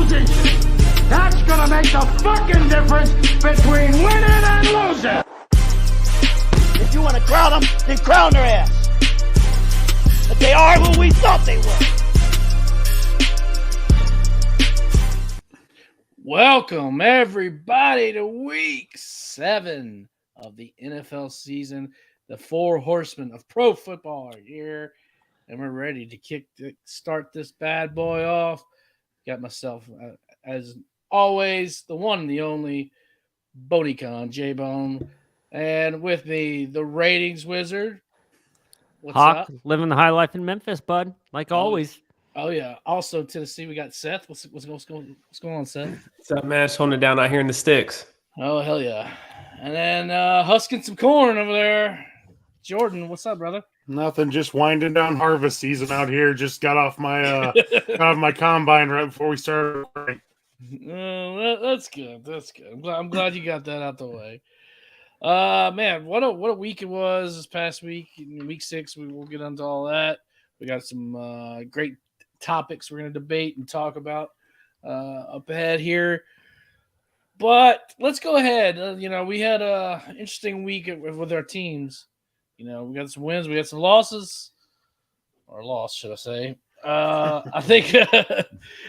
position. That's gonna make the fucking difference between winning and losing. If you want to crown them, then crown their ass. But they are who we thought they were. Welcome, everybody, to week 7 of the NFL season. The 4 horsemen of pro football are here, and we're ready to start this bad boy off. Got myself, as always, the one and the only BoneCon, JBONE, and with me, the ratings wizard. What's Hawk, up? living the high life in Memphis, bud. Like always. Oh yeah. Also Tennessee, we got Seth. What's going on, Seth? What's up, man? Just holding it down out here in the sticks. Oh hell yeah. And then husking some corn over there. Jordan, what's up, brother? Nothing, just winding down harvest season out here. Just got off my my combine right before we started. That's good. That's good. I'm glad you got that out the way. Man, what a week it was this past week. In week 6, we will get into all that. We got some great topics we're going to debate and talk about up ahead here. But let's go ahead. We had a interesting week with our teams. We got some wins, we got some losses, or loss, should I say? I think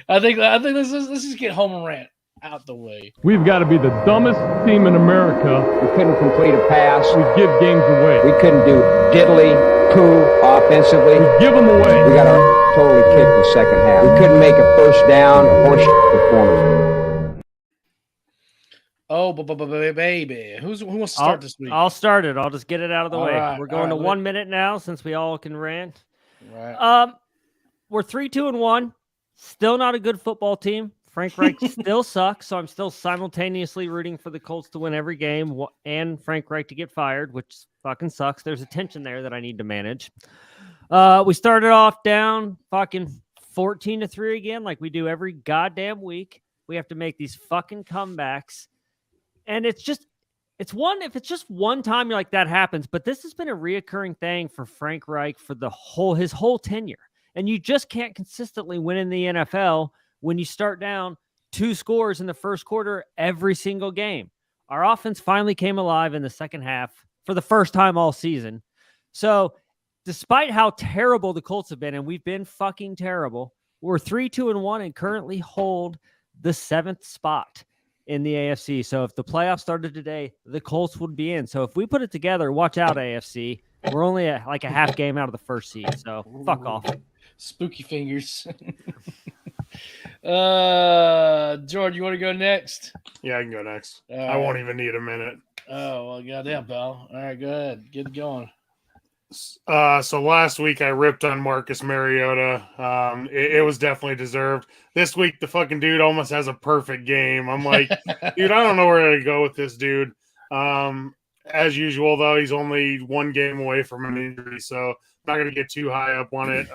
let's just get home and rant out the way. We've got to be the dumbest team in America. We couldn't complete a pass. We give games away. We couldn't do diddly poo offensively. We give them away. We got to totally kick the second half. We couldn't make a first down or performance. Oh, baby. Who wants to start this week? I'll start it. I'll just get it out of the way. Right, We're going to 1 minute now since we all can rant. Right. We're 3-2-1. Still not a good football team. Frank Reich still sucks, so I'm still simultaneously rooting for the Colts to win every game and Frank Reich to get fired, which fucking sucks. There's a tension there that I need to manage. We started off down fucking 14-3 again, like we do every goddamn week. We have to make these fucking comebacks. And if it's just one time you're like, that happens, but this has been a reoccurring thing for Frank Reich for his whole tenure. And you just can't consistently win in the NFL when you start down 2 scores in the first quarter every single game. Our offense finally came alive in the second half for the first time all season. So despite how terrible the Colts have been, and we've been fucking terrible, we're 3-2-1 and currently hold the 7th spot in the AFC. So if the playoffs started today, the Colts would be in. So if we put it together, watch out, AFC. We're only like a half game out of the first seed. So fuck off. Spooky fingers. George, you want to go next? Yeah, I can go next. I won't even need a minute. Oh, well, goddamn, pal. All right, go ahead. Get going. So last week I ripped on Marcus Mariota. It was definitely deserved. This week the fucking dude almost has a perfect game. I'm like, dude, I don't know where to go with this dude. As usual, though, he's only 1 game away from an injury, so I'm not going to get too high up on it.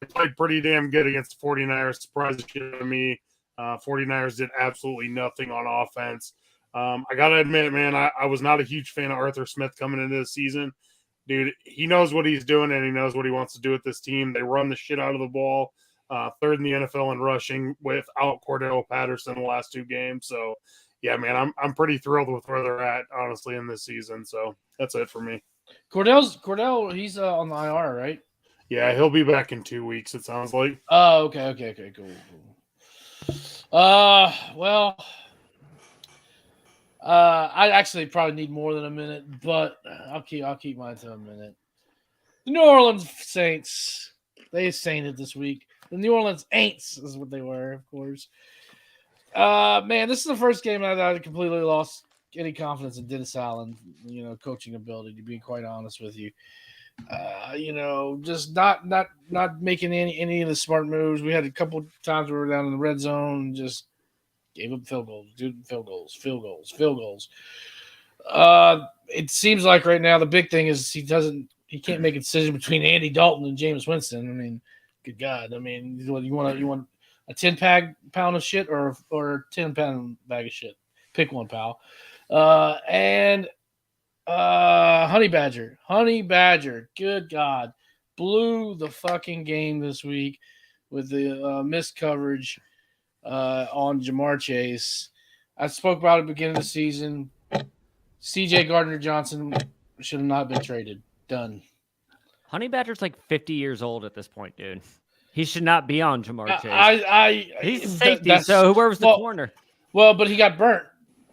They played pretty damn good against the 49ers. Surprised the shit out of me. 49ers did absolutely nothing on offense. I got to admit, man, I was not a huge fan of Arthur Smith coming into the season. Dude, he knows what he's doing, and he knows what he wants to do with this team. They run the shit out of the ball. 3rd in the NFL in rushing without Cordell Patterson the last 2 games. So, yeah, man, I'm pretty thrilled with where they're at, honestly, in this season. So that's it for me. Cordell, he's on the IR, right? Yeah, he'll be back in 2 weeks, it sounds like. Oh, okay, cool. Well, I actually probably need more than a minute, but I'll keep mine to a minute. The New Orleans Saints, they sainted this week. The New Orleans Aints is what they were, of course. Man, this is the first game I completely lost any confidence in Dennis Allen, coaching ability, to be quite honest with you. Just not making any of the smart moves. We had a couple times we were down in the red zone and just gave up field goals. It seems like right now the big thing is he can't make a decision between Andy Dalton and Jameis Winston. I mean, good God. I mean, you want a 10-pound of shit or a 10-pound bag of shit? Pick one, pal. And Honey Badger, good God, blew the fucking game this week with the missed coverage. on Jamar Chase. I spoke about it at the beginning of the season. C.J. Gardner-Johnson should have not been traded. Done. Honey Badger's like 50 years old at this point, dude. He should not be on Jamar Chase. He's a safety, so whoever's the corner. Well, but he got burnt.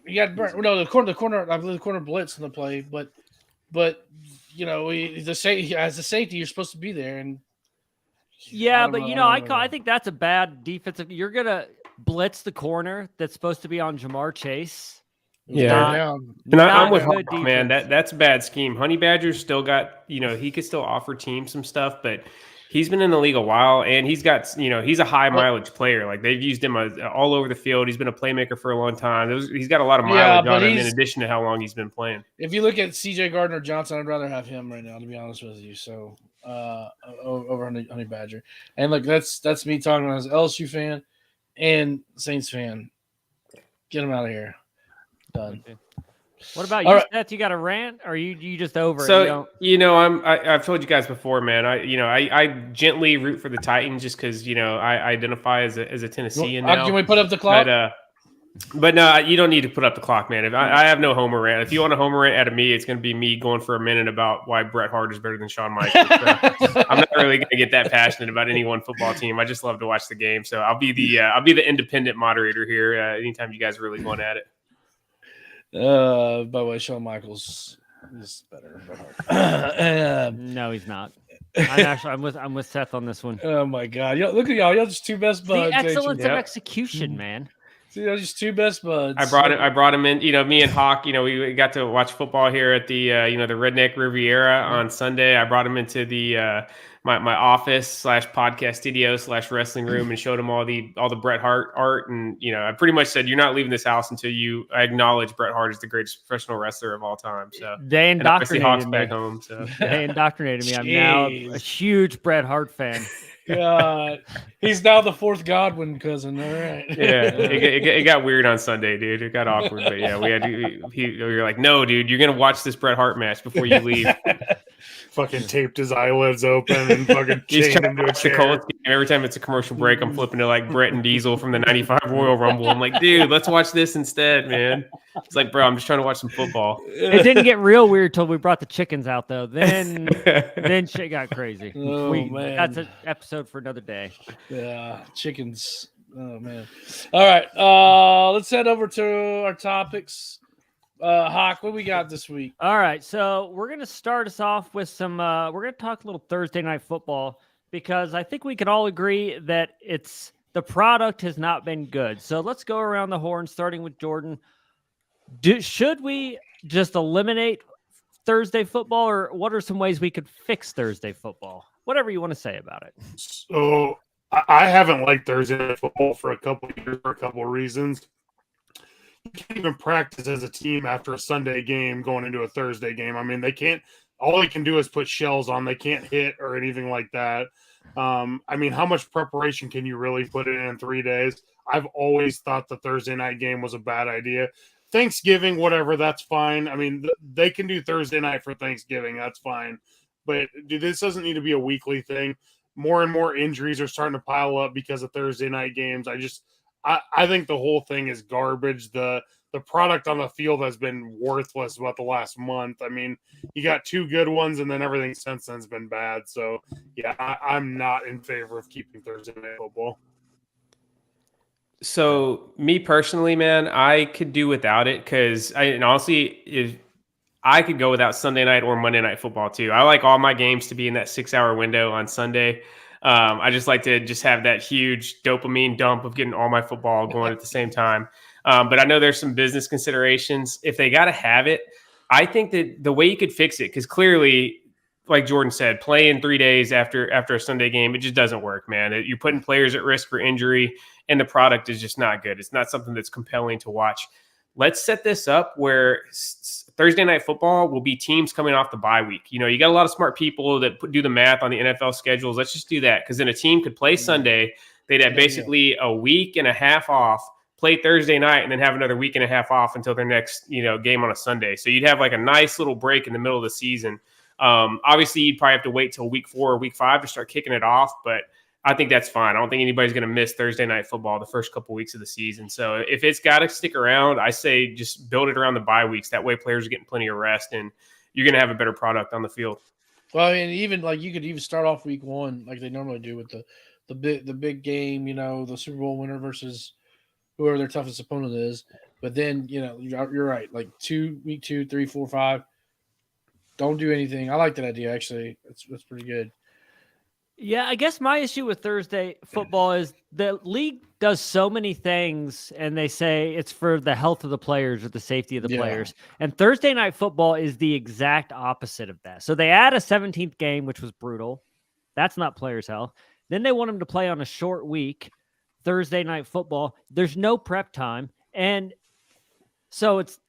No, the corner. I believe the corner blitzed in the play, but as a safety, you're supposed to be there. And yeah, but I think that's a bad defensive. You're gonna blitz the corner that's supposed to be on Jamar Chase. Yeah, and I'm with Hawk, man. That's a bad scheme. Honey Badger's still got, he could still offer teams some stuff, but he's been in the league a while, and he's got, he's a high mileage player. Like they've used him all over the field. He's been a playmaker for a long time. He's got a lot of mileage on him in addition to how long he's been playing. If you look at C.J. Gardner-Johnson, I'd rather have him right now, to be honest with you. So over Honey Badger, and look, that's me talking as an LSU fan and Saints fan. Get him out of here. Done. What about you, Seth? You got a rant, or you just over it? So I've told you guys before, man. I gently root for the Titans just because I identify as a Tennessean now. Can we put up the clock? But no, you don't need to put up the clock, man. I have no homer rant. If you want a homer rant out of me, it's going to be me going for a minute about why Bret Hart is better than Shawn Michaels. So I'm not really going to get that passionate about any one football team. I just love to watch the game. So I'll be the independent moderator here. Anytime you guys are really going at it. By the way, Shawn Michaels is better. No, he's not. I'm with Seth on this one. Oh my God! Look at y'all. Y'all just two best buds. The excellence of execution, man. See, y'all just two best buds. I brought him in. Me and Hawk. We got to watch football here at the the Redneck Riviera on Sunday. I brought him into the my office / podcast studio / wrestling room and showed him all the Bret Hart art. And I pretty much said, you're not leaving this house until you acknowledge Bret Hart is the greatest professional wrestler of all time. So they indoctrinated me. Back home, so. They indoctrinated me. I'm now a huge Bret Hart fan. He's now the fourth Godwin cousin. All right. Yeah, it got weird on Sunday, dude. It got awkward, but yeah, we were like, no, dude, you're gonna watch this Bret Hart match before you leave. Fucking taped his eyelids open and fucking chained him to a chair. Every time it's a commercial break, I'm flipping to like Brett and Diesel from the '95 Royal Rumble. I'm like, dude, let's watch this instead, man. It's like, bro, I'm just trying to watch some football. It didn't get real weird till we brought the chickens out, though. Then shit got crazy. Man. That's an episode for another day. Yeah, chickens. Oh man. All right, let's head over to our topics. Hawk, what we got this week? All right, so we're going to start us off with some we're going to talk a little Thursday night football because I think we can all agree that the product has not been good. So let's go around the horn, starting with Jordan. Should we just eliminate Thursday football, or what are some ways we could fix Thursday football? Whatever you want to say about it. So I haven't liked Thursday night football for a couple of years for a couple of reasons. You can't even practice as a team after a Sunday game going into a Thursday game. I mean, all they can do is put shells on. They can't hit or anything like that. I mean, how much preparation can you really put in 3 days? I've always thought the Thursday night game was a bad idea. Thanksgiving, whatever, that's fine. I mean, they can do Thursday night for Thanksgiving. That's fine. But dude, this doesn't need to be a weekly thing. More and more injuries are starting to pile up because of Thursday night games. I think the whole thing is garbage. The product on the field has been worthless about the last month. I mean, you got two good ones, and then everything since then has been bad. So, yeah, I'm not in favor of keeping Thursday night football. So, me personally, man, I could do without it because, honestly, if I could go without Sunday night or Monday night football too. I like all my games to be in that 6-hour window on Sunday. I just like to just have that huge dopamine dump of getting all my football going at the same time. But I know there's some business considerations. If they got to have it, I think that the way you could fix it, because clearly, like Jordan said, playing 3 days after a Sunday game, it just doesn't work, man. You're putting players at risk for injury, and the product is just not good. It's not something that's compelling to watch. Let's set this up where Thursday night football will be teams coming off the bye week. You got a lot of smart people that do the math on the NFL schedules. Let's just do that, because then a team could play Sunday. They'd have basically a week and a half off, play Thursday night, and then have another week and a half off until their next game on a Sunday. So you'd have like a nice little break in the middle of the season. Obviously, you'd probably have to wait till week 4 or week 5 to start kicking it off, but I think that's fine. I don't think anybody's going to miss Thursday night football the first couple weeks of the season. So if it's got to stick around, I say just build it around the bye weeks. That way players are getting plenty of rest and you're going to have a better product on the field. Well, I mean, even like you could even start off week 1 like they normally do with the big game, the Super Bowl winner versus whoever their toughest opponent is. But then, you're right. Like week 2, 3, 4, 5. Don't do anything. I like that idea, actually. That's pretty good. Yeah, I guess my issue with Thursday football is the league does so many things and they say it's for the health of the players or the safety of the players. And Thursday night football is the exact opposite of that. So they add a 17th game, which was brutal. That's not players' health. Then they want them to play on a short week, Thursday night football. There's no prep time. And so it's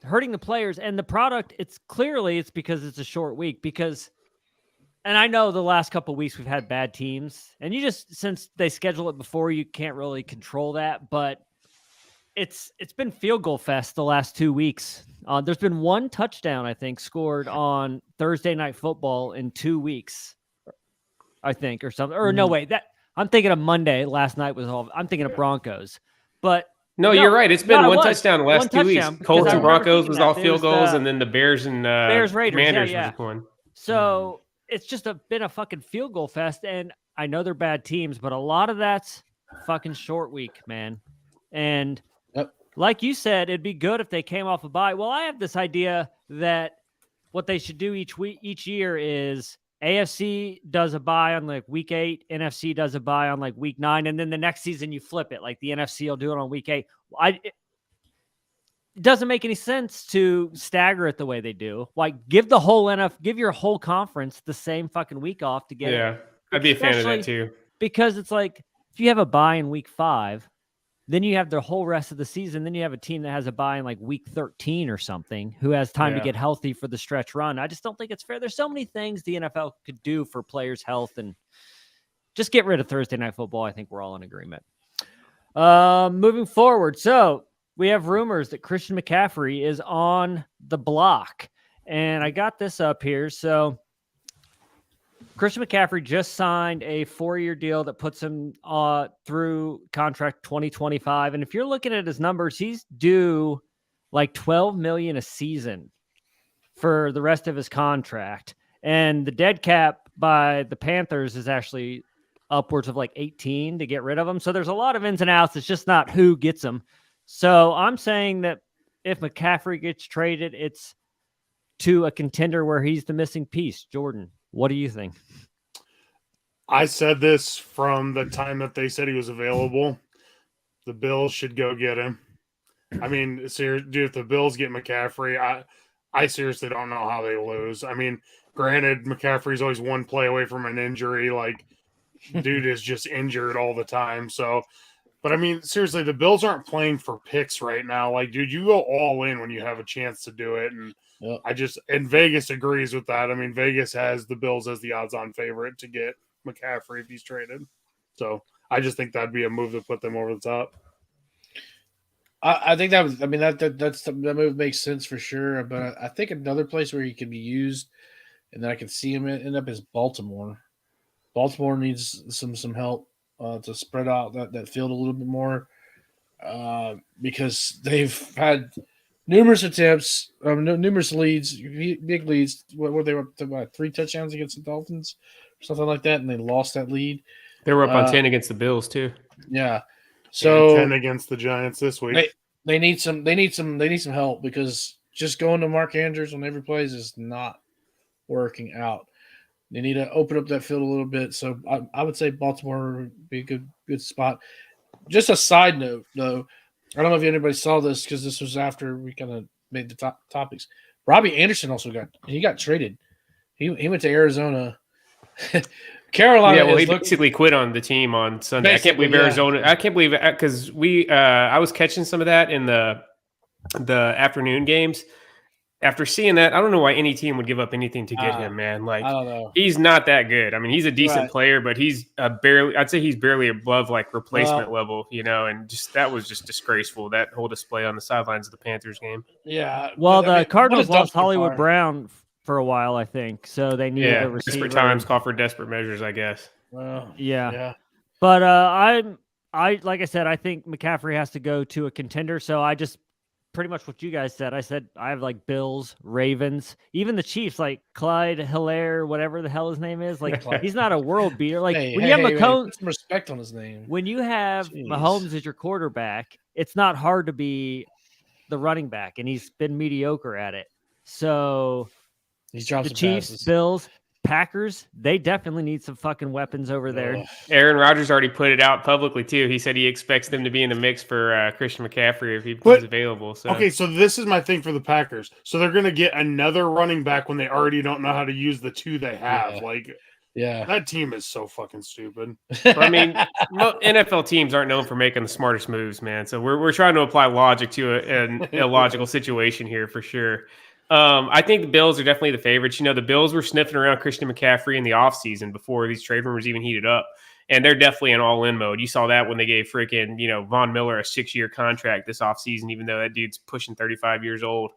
hurting the players and the product. It's because it's a short week and I know the last couple of weeks we've had bad teams, and since they schedule it before, you can't really control that. But it's been field goal fest the last 2 weeks. There's been 1 touchdown, I think, scored on Thursday night football in 2 weeks, I think, or something. Or no, wait, I'm thinking of Monday. Last night I'm thinking of Broncos, but. No, you're right. It's been one touchdown the last 2 weeks. Colts and Broncos was all field goals, and then the Bears and Raiders, Commanders was one. So it's just been a fucking field goal fest, and I know they're bad teams, but a lot of that's fucking short week, man. And like you said, it'd be good if they came off a bye. Well, I have this idea that what they should do each year is AFC does a bye on like week 8, NFC does a bye on like week 9, and then the next season you flip it. Like the NFC will do it on week 8. It doesn't make any sense to stagger it the way they do. Like give your whole conference the same fucking week off to get it. Yeah, I'd be a fan of that too. Because it's like if you have a bye in week 5, then you have the whole rest of the season. Then you have a team that has a bye in like week 13 or something who has time to get healthy for the stretch run. I just don't think it's fair. There's so many things the NFL could do for players' health, and just get rid of Thursday night football. I think we're all in agreement. Moving forward. So we have rumors that Christian McCaffrey is on the block, and I got this up here. So Christian McCaffrey just signed a 4-year deal that puts him through contract 2025. And if you're looking at his numbers, he's due like $12 million a season for the rest of his contract. And the dead cap by the Panthers is actually upwards of like 18 to get rid of him. So there's a lot of ins and outs. It's just not who gets him. So I'm saying that if McCaffrey gets traded, it's to a contender where he's the missing piece. Jordan, what do you think? I said this from the time that they said he was available. The Bills should go get him. I mean, dude, if the Bills get McCaffrey, I seriously don't know how they lose. I mean, granted, McCaffrey's always one play away from an injury. Like, dude is just injured all the time. So, but I mean, seriously, the Bills aren't playing for picks right now. Like, dude, you go all in when you have a chance to do it. And and Vegas agrees with that. I mean, Vegas has the Bills as the odds-on favorite to get McCaffrey if he's traded. So I just think that'd be a move to put them over the top. I think that move makes sense for sure. But I think another place where he could be used, and then I can see him end up is Baltimore. Baltimore needs some help to spread out that field a little bit more because they've had numerous attempts, numerous leads, big leads. What were they up to? 3 touchdowns against the Dolphins, or something like that, and they lost that lead. They were up on 10 against the Bills too. Yeah, so 10 against the Giants this week. They need some help because just going to Mark Andrews on every play is not working out. They need to open up that field a little bit. So I would say Baltimore would be a good spot. Just a side note, though. I don't know if anybody saw this because this was after we kind of made the topics. Robbie Anderson also got traded. He went to Arizona. Carolina. Yeah, well, he basically quit on the team on Sunday. I can't believe Arizona. I can't believe it because I was catching some of that in the afternoon games. After seeing that, I don't know why any team would give up anything to get him, man. Like, I don't know. He's not that good. I mean, he's a decent player, but he's I'd say he's barely above like replacement level, and that was just disgraceful. That whole display on the sidelines of the Panthers game. Yeah. Well, the Cardinals lost Hollywood Brown for a while, I think. So they needed a receiver. Desperate times call for desperate measures, I guess. Well, Yeah. But I like I said, I think McCaffrey has to go to a contender. So I just pretty much what you guys said. I said I have like Bills, Ravens, even the Chiefs, like Clyde Hilaire, whatever the hell his name is. Like he's not a world beater. Like when you have Mahomes, put some respect on his name. when you have Mahomes as your quarterback, it's not hard to be the running back, and he's been mediocre at it. So He's dropped the some Chiefs, passes. Bills, Packers, they definitely need some fucking weapons over there. Aaron Rodgers already put it out publicly too. He said he expects them to be in the mix for Christian McCaffrey if he becomes available. So okay, so this is my thing for the Packers. So they're going to get another running back when they already don't know how to use the two they have. Yeah. That team is so fucking stupid. But, I mean, NFL teams aren't known for making the smartest moves, man. So we're trying to apply logic to an illogical situation here for sure. I think the Bills are definitely the favorites. You know, the Bills were sniffing around Christian McCaffrey in the offseason before these trade rumors even heated up. And they're definitely in all-in mode. You saw that when they gave freaking, Von Miller a 6-year contract this offseason, even though that dude's pushing 35 years old.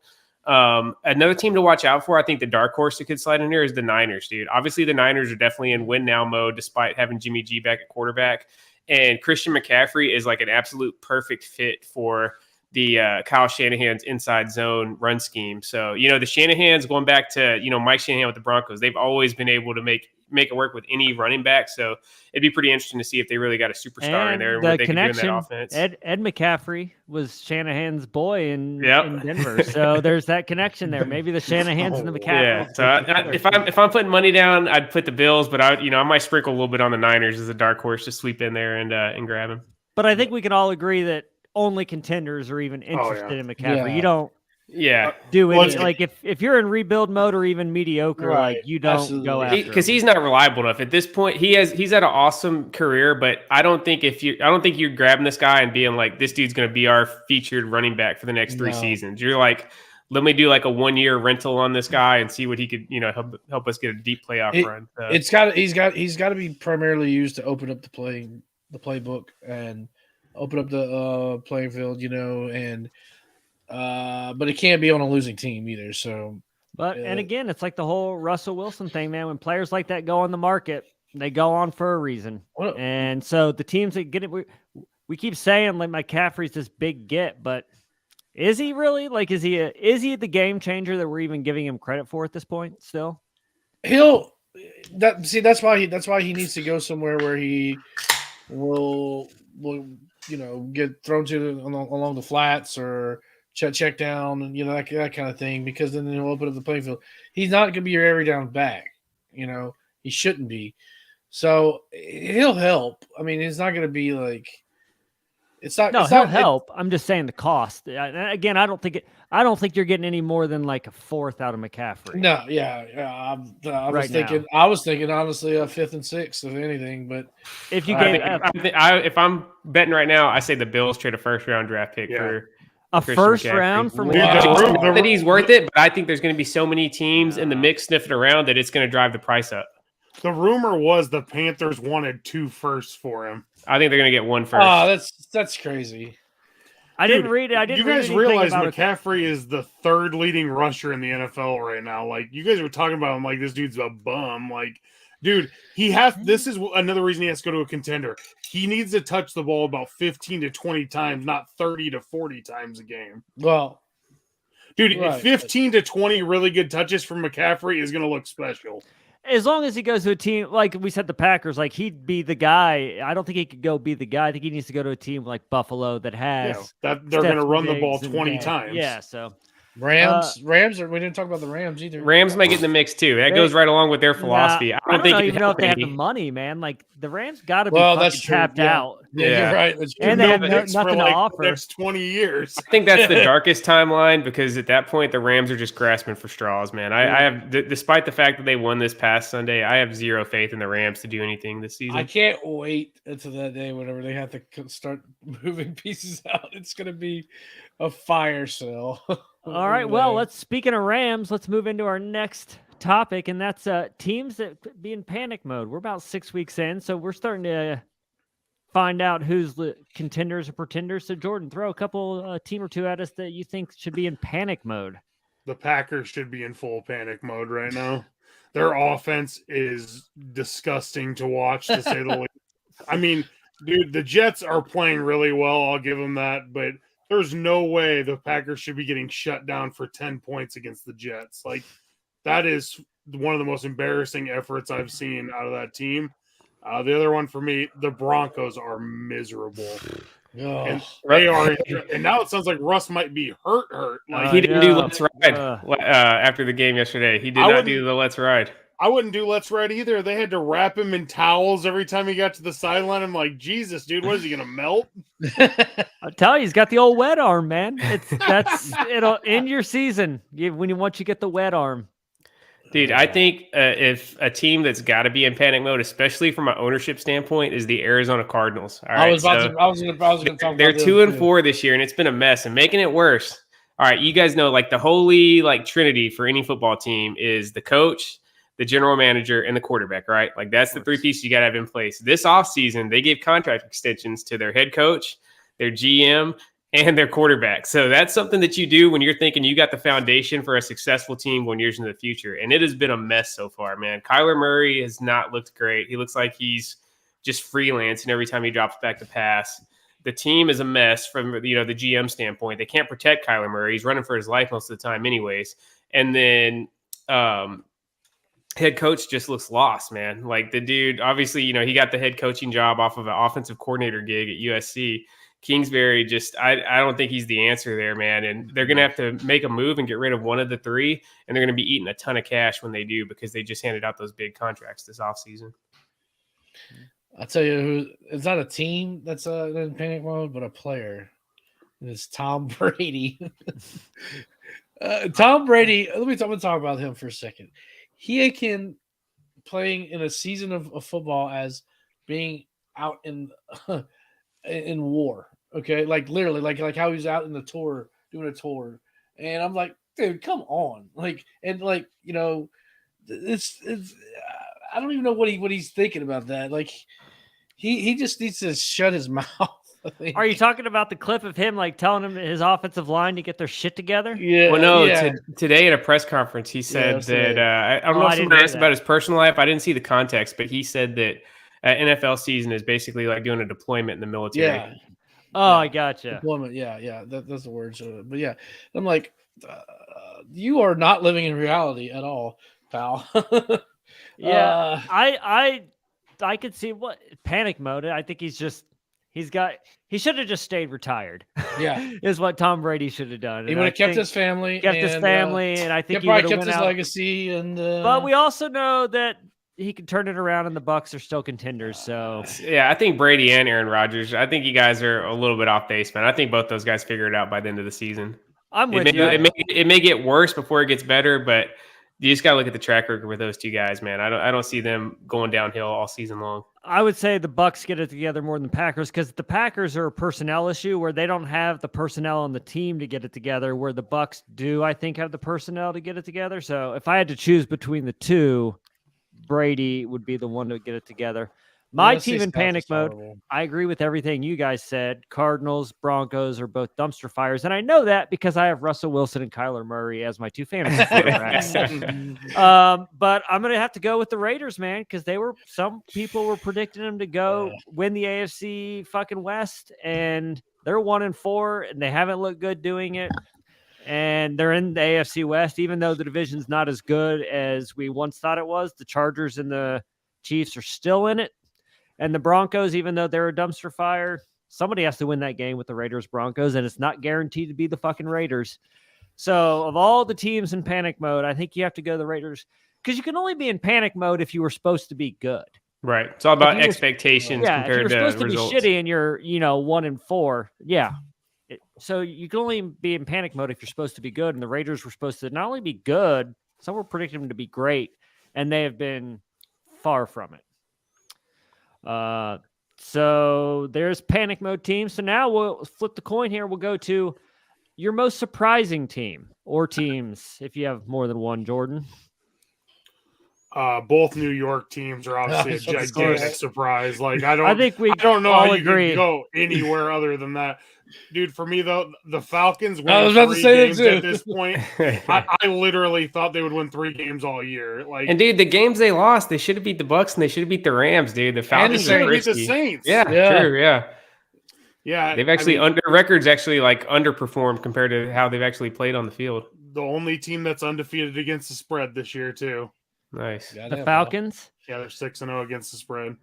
Another team to watch out for, I think the dark horse that could slide in here is the Niners, dude. Obviously, the Niners are definitely in win-now mode despite having Jimmy G back at quarterback. And Christian McCaffrey is like an absolute perfect fit for the Kyle Shanahan's inside zone run scheme. So, the Shanahan's going back to, Mike Shanahan with the Broncos, they've always been able to make it work with any running back. So it'd be pretty interesting to see if they really got a superstar in there and what they can do in that offense. Ed McCaffrey was Shanahan's boy in Denver. So there's that connection there. Maybe the Shanahan's and the McCaffrey. Yeah. So if I'm putting money down, I'd put the Bills, but I might sprinkle a little bit on the Niners as a dark horse to sweep in there and grab him. But I think we can all agree that only contenders are even interested in McCaffrey. Yeah. You don't do any like if you're in rebuild mode or even mediocre, like you don't go after because he's not reliable enough at this point. He's had an awesome career, but I don't think you're grabbing this guy and being like, this dude's going to be our featured running back for the next 3 seasons. You're like, let me do like a 1-year rental on this guy and see what he could help us get a deep playoff run. He's got to be primarily used to open up the playbook and open up the playing field, and but it can't be on a losing team either. So, and again, it's like the whole Russell Wilson thing, man. When players like that go on the market, they go on for a reason. And so the teams that get it, we keep saying like McCaffrey's this big get, but is he really? Like, is he the game changer that we're even giving him credit for at this point? Still, that's why he needs to go somewhere where he will get thrown to along the flats or check down and that kind of thing, because then he'll open up the playing field. He's not going to be your every down back. He shouldn't be. So he'll help. I mean, it's not going to be like it's not. No, he'll help. I'm just saying the cost. Again, I don't think you're getting any more than like a fourth out of McCaffrey. No, I was thinking honestly a 5th and 6th if anything. But if you if I'm betting right now, I say the Bills trade a 1st-round draft pick for a first round for McCaffrey. That he's worth it, but I think there's going to be so many teams in the mix sniffing around that it's going to drive the price up. The rumor was the Panthers wanted 2 firsts for him. I think they're going to get 1 first. Oh, that's crazy. I didn't read it. You guys realize McCaffrey is the 3rd leading rusher in the NFL right now. Like, you guys were talking about him like this dude's a bum. Like, dude, this is another reason he has to go to a contender. He needs to touch the ball about 15 to 20 times, not 30 to 40 times a game. Well, dude, 15 to 20 really good touches from McCaffrey is going to look special. As long as he goes to a team, like we said, the Packers, like he'd be the guy. I don't think he could go be the guy. I think he needs to go to a team like Buffalo that has that they're going to run the ball 20 times. Yeah, so Rams, or we didn't talk about the Rams either. Rams might get in the mix too. That goes right along with their philosophy. I don't even know if they have the money, man. Like the Rams got to be that's tapped out. Yeah, you're right. And they have nothing to offer. The next 20 years. I think that's the darkest timeline because at that point the Rams are just grasping for straws, man. I have, despite the fact that they won this past Sunday, I have zero faith in the Rams to do anything this season. I can't wait until that day whenever they have to start moving pieces out. It's going to be a fire sale. All right. Well, speaking of Rams, let's move into our next topic, and that's teams that be in panic mode. We're about 6 weeks in, so we're starting to find out who's the contenders or pretenders. So, Jordan, throw a couple team or two at us that you think should be in panic mode. The Packers should be in full panic mode right now. their offense is disgusting to watch, to say the least. I mean, dude, the Jets are playing really well. I'll give them that, but there's no way the Packers should be getting shut down for 10 points against the Jets. Like, that is one of the most embarrassing efforts I've seen out of that team. The other one for me, the Broncos are miserable. And they are, and now it sounds like Russ might be hurt. Like, he didn't do Let's Ride after the game yesterday. He did not do the Let's Ride. I wouldn't do Let's Ride either. They had to wrap him in towels every time he got to the sideline. I'm like, Jesus, dude, what is he gonna melt? I'll tell you, he's got the old wet arm, man. It'll end your season once you get the wet arm. Dude, I think if a team that's got to be in panic mode, especially from an ownership standpoint, is the Arizona Cardinals. All right, I was going to talk about. They're 2-4 this year, and it's been a mess. And making it worse. All right, you guys know, like, the holy trinity for any football team is the coach, the general manager, and the quarterback. Right, like that's the three pieces you got to have in place. This offseason, they gave contract extensions to their head coach, their GM, and their quarterback. So that's something that you do when you're thinking you got the foundation for a successful team 1 year into the future. And it has been a mess so far, man. Kyler Murray has not looked great. He looks like he's just freelancing every time he drops back to pass. The team is a mess from the GM standpoint. They can't protect Kyler Murray. He's running for his life most of the time anyways. And then head coach just looks lost, man. Like, the dude, obviously, he got the head coaching job off of an offensive coordinator gig at USC. Kingsbury I don't think he's the answer there, man. And they're going to have to make a move and get rid of one of the three. And they're going to be eating a ton of cash when they do, because they just handed out those big contracts this offseason. I'll tell you it's not a team that's in panic mode, but a player. And it's Tom Brady. Tom Brady, I'm going to talk about him for a second. He can playing in a season of football as being out in war. Okay, like literally, like how he's out in the tour doing a tour, and I'm like, dude, come on, it's I don't even know what he's thinking about that. Like, he just needs to shut his mouth. Are you talking about the clip of him telling him his offensive line to get their shit together? Yeah. Well, no. Today at a press conference, he said that I don't know if somebody asked about his personal life. I didn't see the context, but he said that NFL season is basically like doing a deployment in the military. Yeah. Oh, I gotcha. Deployment. Yeah. That's the word. So, but yeah, I'm like, you are not living in reality at all, pal. Yeah. I could see what panic mode. I think he should have just stayed retired. Yeah. Is what Tom Brady should have done. He would have kept his family. And I think he probably kept went his out. legacy. And but we also know that he can turn it around, and the Bucs are still contenders. So yeah, I think Brady and Aaron Rodgers, I think you guys are a little bit off base, man. I think both those guys figure it out by the end of the season. I'm with you. It may get worse before it gets better, but you just got to look at the track record with those two guys, man. I don't see them going downhill all season long. I would say the Bucs get it together more than the Packers, because the Packers are a personnel issue where they don't have the personnel on the team to get it together, where the Bucs do, I think, have the personnel to get it together. So if I had to choose between the two, Brady would be the one to get it together. My team in panic mode, I agree with everything you guys said. Cardinals, Broncos are both dumpster fires. And I know that because I have Russell Wilson and Kyler Murray as my two fantasy quarterbacks. But I'm going to have to go with the Raiders, man, because some people were predicting them to go win the AFC fucking West, and they're 1-4, and they haven't looked good doing it. And they're in the AFC West, even though the division's not as good as we once thought it was. The Chargers and the Chiefs are still in it. And the Broncos, even though they're a dumpster fire, somebody has to win that game with the Raiders Broncos, and it's not guaranteed to be the fucking Raiders. So of all the teams in panic mode, I think you have to go the Raiders, because you can only be in panic mode if you were supposed to be good. Right. It's all about expectations compared to results. If you're supposed to be shitty and you're, 1-4, yeah. So you can only be in panic mode if you're supposed to be good, and the Raiders were supposed to not only be good, some were predicting them to be great, and they have been far from it. So there's panic mode teams. So now we'll flip the coin here. We'll go to your most surprising team or teams, if you have more than one, Jordan. both New York teams are obviously a gigantic surprise. Like I don't know all how you agree. could go anywhere other than that. Dude, for me though, the Falcons I was win about to 3 say games that too. at this point. I literally thought they would win 3 games all year. Like, And dude, the games they lost, they should have beat the Bucks and they should have beat the Rams, dude. The Falcons should are have beat the risky. Saints. Yeah, Yeah. true, yeah. Yeah, They've actually their records actually like underperformed compared to how they've actually played on the field. the only team that's undefeated against the spread this year too. Nice. The Falcons. Yeah, they're 6-0 against the spread.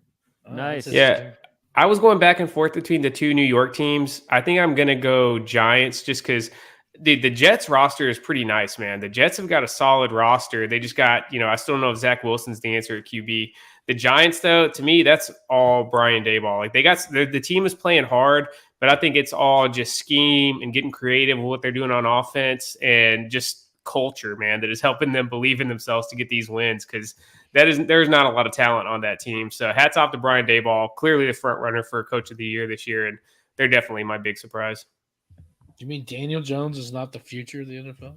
Nice. Yeah. I was going back and forth between the 2 New York teams. I think I'm going to go Giants just because the Jets roster is pretty nice, man. The Jets have got a solid roster. They just got, I still don't know if Zach Wilson's the answer at QB. The Giants, though, to me, that's all Brian Daboll. Like the team is playing hard, but I think it's all just scheme and getting creative with what they're doing on offense and just culture, man, that is helping them believe in themselves to get these wins because there's not a lot of talent on that team. So hats off to Brian Daboll, clearly the front runner for Coach of the Year this year, and they're definitely my big surprise. You mean Daniel Jones is not the future of the NFL?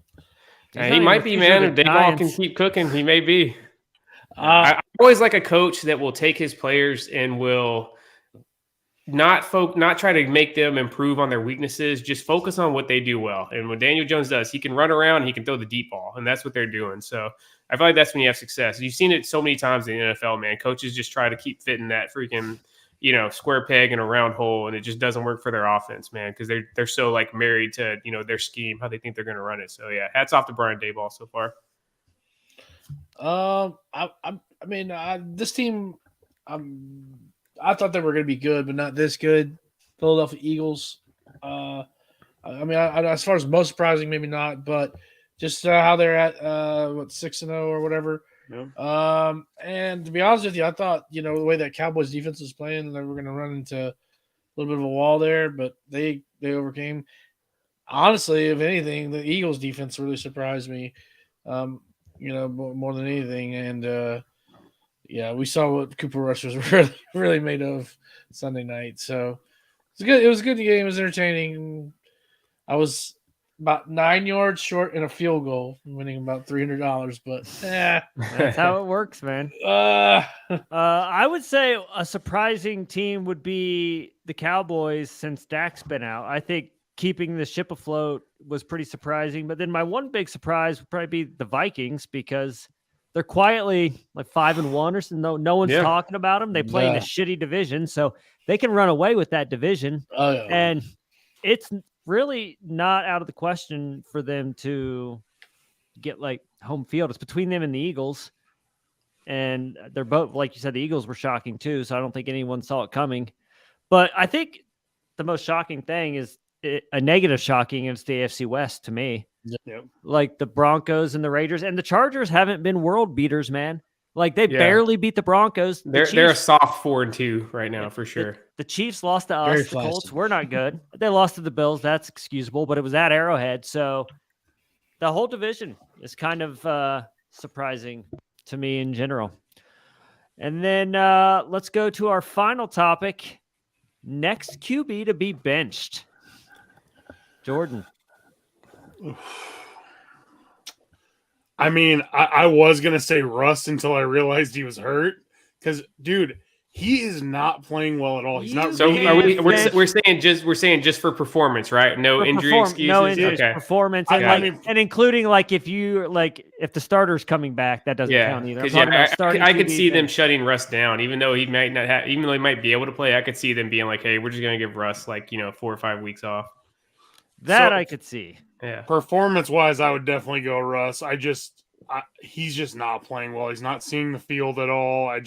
He might be, man. If Daboll can keep cooking, he may be. I always like a coach that will take his players and will not try to make them improve on their weaknesses, just focus on what they do well. And what Daniel Jones does, he can run around, he can throw the deep ball, and that's what they're doing. So I feel like that's when you have success. You've seen it so many times in the NFL, man. Coaches just try to keep fitting that freaking, square peg in a round hole, and it just doesn't work for their offense, man, because they're so like married to, their scheme, how they think they're going to run it. So yeah, hats off to Brian Daboll so far. This team, I thought they were going to be good, but not this good. Philadelphia Eagles. As far as most surprising, maybe not, but just how they're at 6-0 or whatever. Yeah. And to be honest with you, I thought the way that Cowboys defense was playing, they were going to run into a little bit of a wall there, but they overcame. Honestly, if anything, the Eagles defense really surprised me. More than anything, and we saw what Cooper Rush was really made of Sunday night. So it's good. It was a good game. It was entertaining. I was about 9 yards short in a field goal, winning about $300. But that's how it works, man. I would say a surprising team would be the Cowboys since Dak's been out. I think keeping the ship afloat was pretty surprising. But then my one big surprise would probably be the Vikings because they're quietly like 5-1 or so. No one's talking about them. They play in a shitty division, so they can run away with that division. Oh, yeah. And it's really not out of the question for them to get like home field. It's between them and the Eagles. And they're both, like you said, the Eagles were shocking too. So I don't think anyone saw it coming. But I think the most shocking thing is a negative shocking is the AFC West to me. Yep. Like the Broncos and the Raiders and the Chargers haven't been world beaters, man. Like they barely beat the Broncos. They're a soft 4-2 right now for sure. The Chiefs lost to us. The Colts were not good. They lost to the Bills. That's excusable, but it was at Arrowhead. So the whole division is kind of surprising to me in general. And then let's go to our final topic. Next QB to be benched. Jordan. I mean, I was going to say Russ until I realized he was hurt. Because, dude, he is not playing well at all. He's not. So we're saying just for performance, right? No for injury excuses. No injuries, performance, and and including like if the starter's coming back, that doesn't count either. I could see them shutting Russ down, even though he might not have, even though he might be able to play. I could see them being like, "Hey, we're just going to give Russ 4 or 5 weeks off." I could see. Yeah. Performance-wise, I would definitely go Russ. He's just not playing well. He's not seeing the field at all. I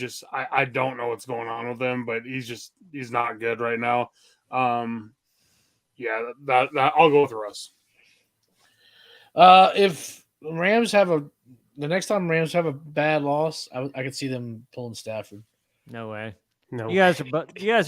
don't know what's going on with him, but he's not good right now. That I'll go with Russ. If Rams the next time Rams have a bad loss, I could see them pulling Stafford. No way. No. You guys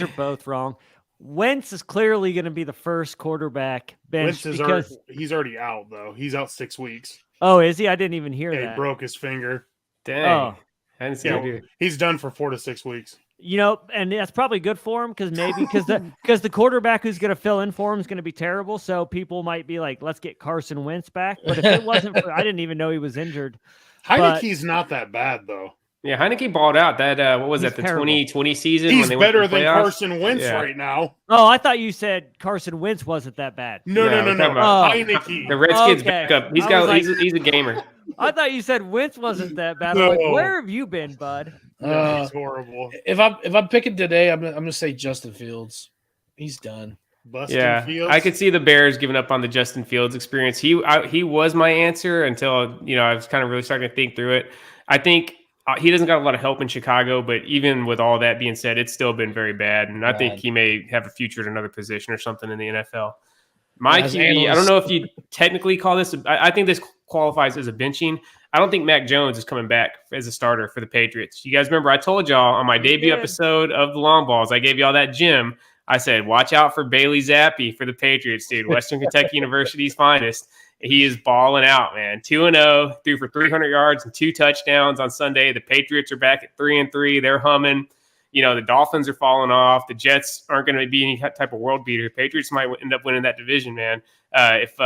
are both wrong. Wentz is clearly going to be the first quarterback bench because he's already out though. He's out 6 weeks. Oh, is he? I didn't even hear that. He broke his finger. Dang. Oh. I didn't see it. He's done for 4 to 6 weeks. And that's probably good for him because the quarterback who's going to fill in for him is going to be terrible. So people might be like, let's get Carson Wentz back. But if it wasn't I didn't even know he was injured. Heineke's not that bad though. Yeah, Heineke balled out. That what was He's that? The terrible. 2020 season He's when they went better to the than playoffs? Carson Wentz Yeah. right now. Oh, I thought you said Carson Wentz wasn't that bad. No. we're talking about Heineke. the Redskins Okay. backup. He's I got. was like- He's a gamer. I thought you said Wentz wasn't that bad. I'm like, No. where have you been, bud? No, he's horrible. If I'm picking today, I'm gonna say Justin Fields. He's done. Bustin Fields. I could see the Bears giving up on the Justin Fields experience. He was my answer until I was kind of really starting to think through it. I think he doesn't got a lot of help in Chicago, but even with all that being said, it's still been very bad, and I think he may have a future at another position or something in the NFL. My QB, I don't know if you technically call this. I think this qualifies as a benching. I don't think Mac Jones is coming back as a starter for the Patriots. You guys remember I told y'all on my debut episode of the Long Balls, I gave y'all that gem. I said, watch out for Bailey Zappi for the Patriots, dude. Western Kentucky University's finest. He is balling out, man. 2-0, threw for 300 yards and 2 touchdowns on Sunday. The Patriots are back at 3-3. They're humming. The Dolphins are falling off. The Jets aren't going to be any type of world beater. The Patriots might end up winning that division, man. If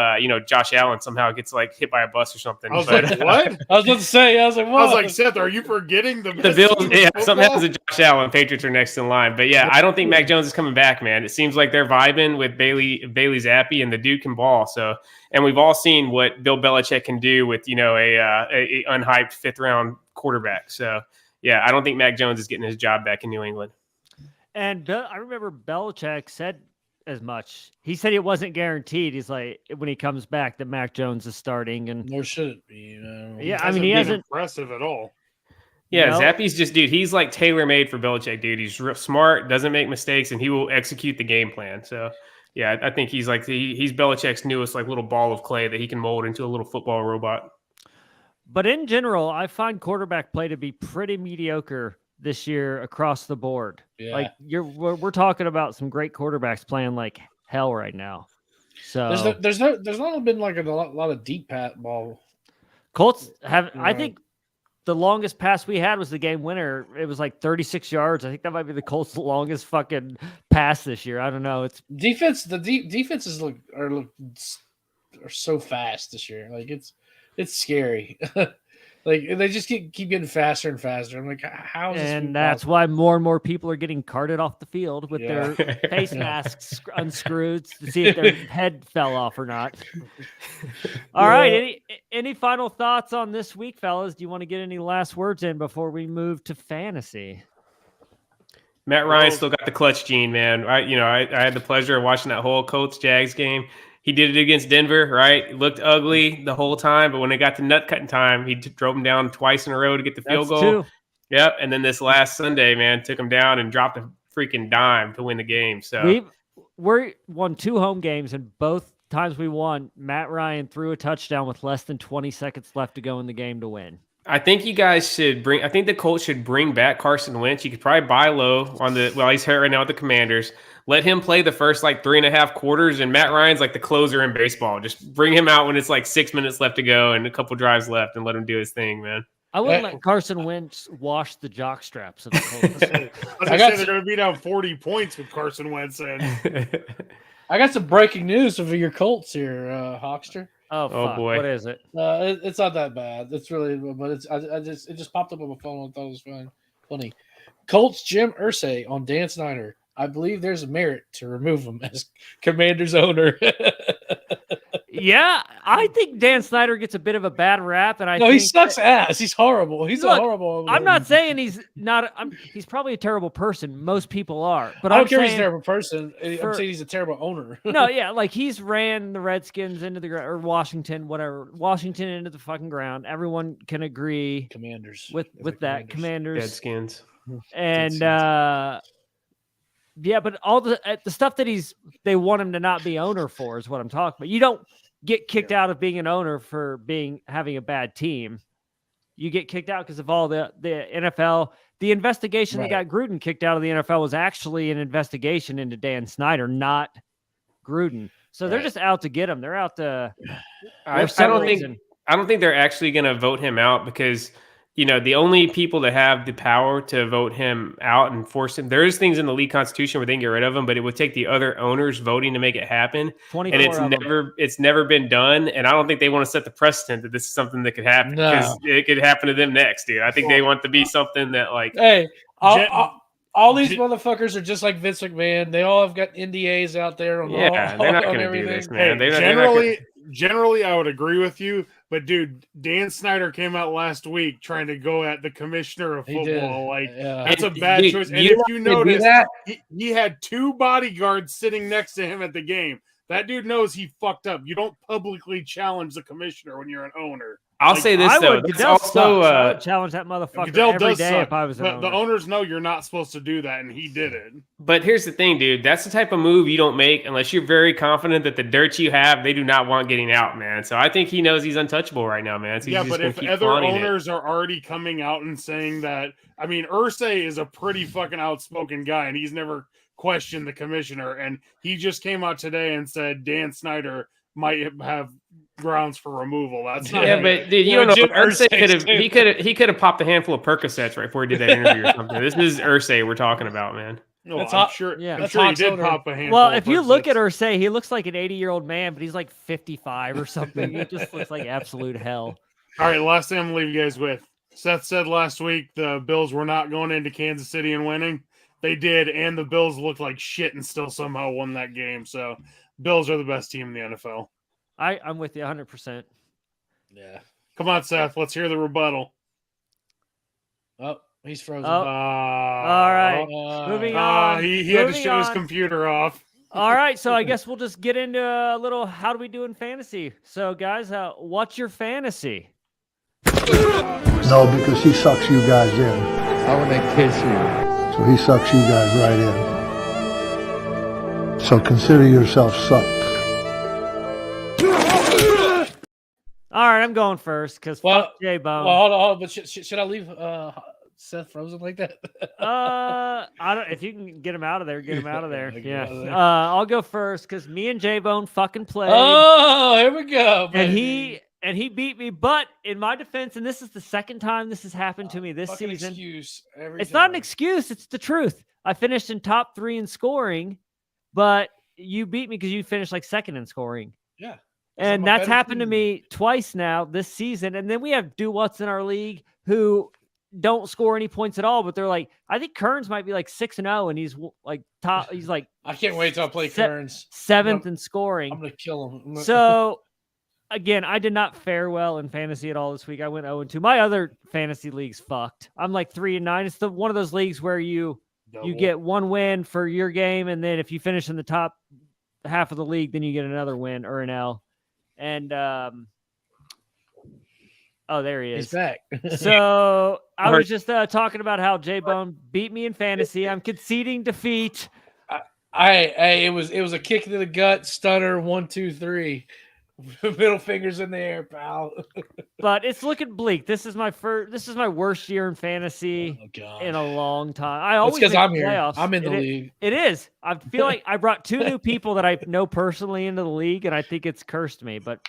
Josh Allen somehow gets hit by a bus or something. I was like, what? I was about to say. I was like, what? I was like, Seth, are you forgetting the Bills? Yeah, something happens to Josh Allen. Patriots are next in line. But yeah, I don't think Mac Jones is coming back, man. It seems like they're vibing with Bailey Zappi, and the dude can ball. So, and we've all seen what Bill Belichick can do with a unhyped 5th round quarterback. So yeah, I don't think Mac Jones is getting his job back in New England. And I remember Belichick said as much. He said it wasn't guaranteed. He's like, when he comes back, that Mac Jones is starting, and Nor should it be. Yeah, I mean, he hasn't impressive at all. Yeah, Zappi's just, dude, he's like tailor-made for Belichick, dude. He's real smart, doesn't make mistakes, and he will execute the game plan. So, yeah, I think he's like he's Belichick's newest little ball of clay that he can mold into a little football robot. But in general, I find quarterback play to be pretty mediocre this year across the board. Yeah. We're talking about some great quarterbacks playing like hell right now. So there's not been a lot of deep pat ball. Colts have. I think the longest pass we had was the game winner. It was 36 yards. I think that might be the Colts' longest fucking pass this year. I don't know. It's defense. The defenses are so fast this year. It's scary. They just keep getting faster and faster. I'm like, how is this? And that's why more and more people are getting carted off the field with their face masks unscrewed to see if their head fell off or not. All right. Any final thoughts on this week, fellas? Do you want to get any last words in before we move to fantasy? Matt Ryan still got the clutch gene, man. I had the pleasure of watching that whole Colts-Jags game. He did it against Denver, right? It looked ugly the whole time, but when it got to nut cutting time, he drove him down twice in a row to get the field goal. Two. Yep, and then this last Sunday, man, took him down and dropped a freaking dime to win the game. So we won 2 home games, and both times we won, Matt Ryan threw a touchdown with less than 20 seconds left to go in the game to win. I think you guys should I think the Colts should bring back Carson Wentz. You could probably buy low on he's hurt right now with the Commanders. Let him play the first 3.5 quarters, and Matt Ryan's like the closer in baseball. Just bring him out when it's 6 minutes left to go and a couple drives left, and let him do his thing, man. I wouldn't let Carson Wentz wash the jock straps of the Colts. I said they're going to be down 40 points with Carson Wentz in. I got some breaking news for your Colts here, Hawkster. Oh boy, what is it? It's not that bad. It's really, but it just popped up on my phone. I thought it was funny. Colts Jim Irsay on Dan Snyder. I believe there's a merit to remove him as Commanders owner. Yeah, I think Dan Snyder gets a bit of a bad rap, and he sucks ass. He's horrible. He's a horrible. I'm not saying he's not. He's probably a terrible person. Most people are, but I don't care. He's a terrible person. I'm saying he's a terrible owner. No, yeah, he's ran the Redskins into the ground, or Washington into the fucking ground. Everyone can agree. Commanders with that. Commanders. Redskins. And yeah, but all the stuff that they want him to not be owner for is what I'm talking about. You don't get kicked out of being an owner for having a bad team. You get kicked out because of all the NFL. The investigation that got Gruden kicked out of the NFL was actually an investigation into Dan Snyder, not Gruden. So they're just out to get him. They're out to. I don't think they're actually going to vote him out because the only people that have the power to vote him out and force him, there's things in the league constitution where they can get rid of him, but it would take the other owners voting to make it happen. 24 And it's never been done. And I don't think they want to set the precedent that this is something that could happen because it could happen to them next, dude. I think they want to be something that hey, all these motherfuckers are just like Vince McMahon. They all have got NDAs out there on they're not going to do this, man. Generally, I would agree with you, but dude, Dan Snyder came out last week trying to go at the commissioner of football. That's a bad choice. And if you notice, he had 2 bodyguards sitting next to him at the game. That dude knows he fucked up. You don't publicly challenge the commissioner when you're an owner. I'll say this though. I would challenge that motherfucker every day if I was an owner. The owners know you're not supposed to do that, and he did it. But here's the thing, dude. That's the type of move you don't make unless you're very confident that the dirt you have, they do not want getting out, man. So I think he knows he's untouchable right now, man. So but if other owners are already coming out and saying that, I mean, Irsay is a pretty fucking outspoken guy, and he's never questioned the commissioner, and he just came out today and said Dan Snyder might have grounds for removal. That's not but dude, you don't know. Irsay he could have popped a handful of Percocets right before he did that interview or something. This is Irsay we're talking about, man. No, I'm sure he did pop a handful. Well, if you look at Irsay, he looks like an 80-year-old man, but he's like 55 or something. He just looks like absolute hell. All right, last thing I'm gonna leave you guys with. Seth said last week the Bills were not going into Kansas City and winning. They did, and the Bills looked like shit and still somehow won that game. So, Bills are the best team in the NFL. I'm with you 100%. Yeah. Come on, Seth. Let's hear the rebuttal. Oh, he's frozen. All right. Moving on. He had to show his computer off. All right. So I guess we'll just get into a little how do we do in fantasy. So, guys, what's your fantasy? No, because he sucks you guys in. I want to kiss you. So he sucks you guys right in. So consider yourself sucked. All right, I'm going first because fuck J-Bone. Well, hold on. But should I leave Seth frozen like that? I don't. If you can get him out of there, get him out of there. Yeah. I'll go first because me and J-Bone fucking played. Oh, here we go. Baby. And he beat me, but in my defense, and this is the second time this has happened to me this season. It's not an excuse; it's the truth. I finished in top 3 in scoring, but you beat me because you finished like second in scoring. Yeah, and that's happened to me twice now this season. And then we have do-whats in our league who don't score any points at all, but they're like, I think Kearns might be like 6-0, and he's like top. He's like, I can't wait till I play Kearns 7th in scoring. I'm gonna kill him. So. Again, I did not fare well in fantasy at all this week. I went 0-2. My other fantasy league's fucked. I'm like 3-9. It's one of those leagues where you get 1 win for your game, and then if you finish in the top half of the league, then you get another win or an L. And there he is. He's back. So I was just talking about how J-Bone beat me in fantasy. I'm conceding defeat. It was a kick to the gut, stunner, 1, 2, 3. Middle fingers in the air, pal. But it's looking bleak. This is my worst year in fantasy in a long time. I always because I'm here. Playoffs. I'm in the league. It is. I feel like I brought 2 new people that I know personally into the league, and I think it's cursed me. But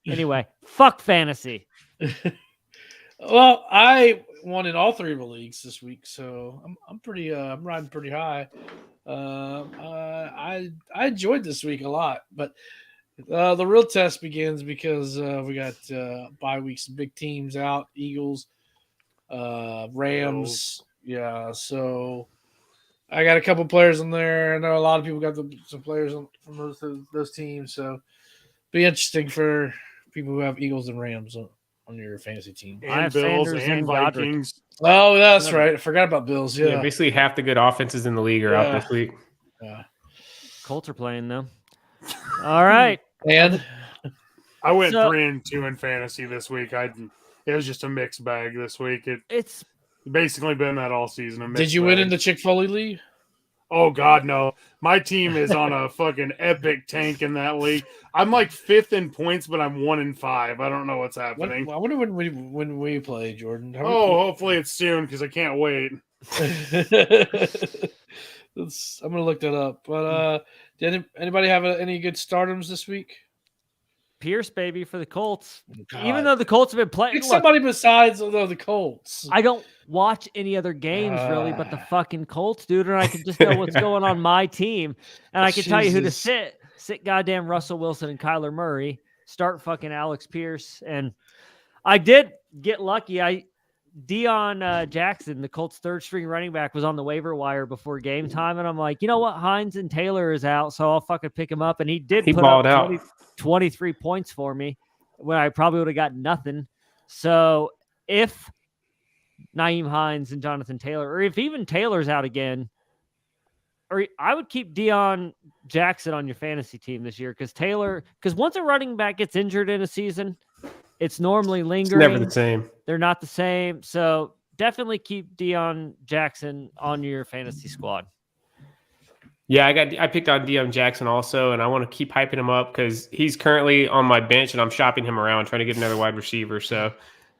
anyway, fuck fantasy. Well, I won in all 3 of the leagues this week, so I'm pretty. I'm riding pretty high. I enjoyed this week a lot, but. The real test begins because we got bye weeks, some big teams out, Eagles, Rams. Yeah, so I got a couple players in there. I know a lot of people got some players from those teams, so be interesting for people who have Eagles and Rams on your fantasy team. And I have Bills Sanders and Vikings. Oh, that's right. I forgot about Bills. Yeah, basically half the good offenses in the league are out this week. Yeah, Colts are playing though. All right. And I went 3-2 in fantasy this week. It was just a mixed bag this week. It's basically been that all season. Did you win in the Chick-fil-A league? Oh God, no! My team is on a fucking epic tank in that league. I'm like 5th in points, but I'm 1-5. I don't know what's happening. I wonder when we play, Jordan. Hopefully it's soon because I can't wait. I'm gonna look that up. But did anybody have any good stardoms this week? Pierce, baby, for the Colts. God. Even though the Colts have been playing, Pick somebody besides the Colts. I don't watch any other games really, but the fucking Colts, dude. And I can just know what's going on my team, and I can tell you who to sit. Sit goddamn Russell Wilson and Kyler Murray. Start fucking Alex Pierce, and I did get lucky. Deion Jackson, the Colts' third-string running back, was on the waiver wire before game time, and I'm like, you know what? Hines and Taylor is out, so I'll fucking pick him up. And he put balled up out. 23 points for me when I probably would have got nothing. So if Nyheim Hines and Jonathan Taylor, or if even Taylor's out again, or I would keep Deion Jackson on your fantasy team this year because once a running back gets injured in a season, it's normally lingering. It's never the same. They're not the same. So definitely keep Deion Jackson on your fantasy squad. Yeah, I picked on Deion Jackson also, and I want to keep hyping him up because he's currently on my bench, and I'm shopping him around trying to get another wide receiver. So,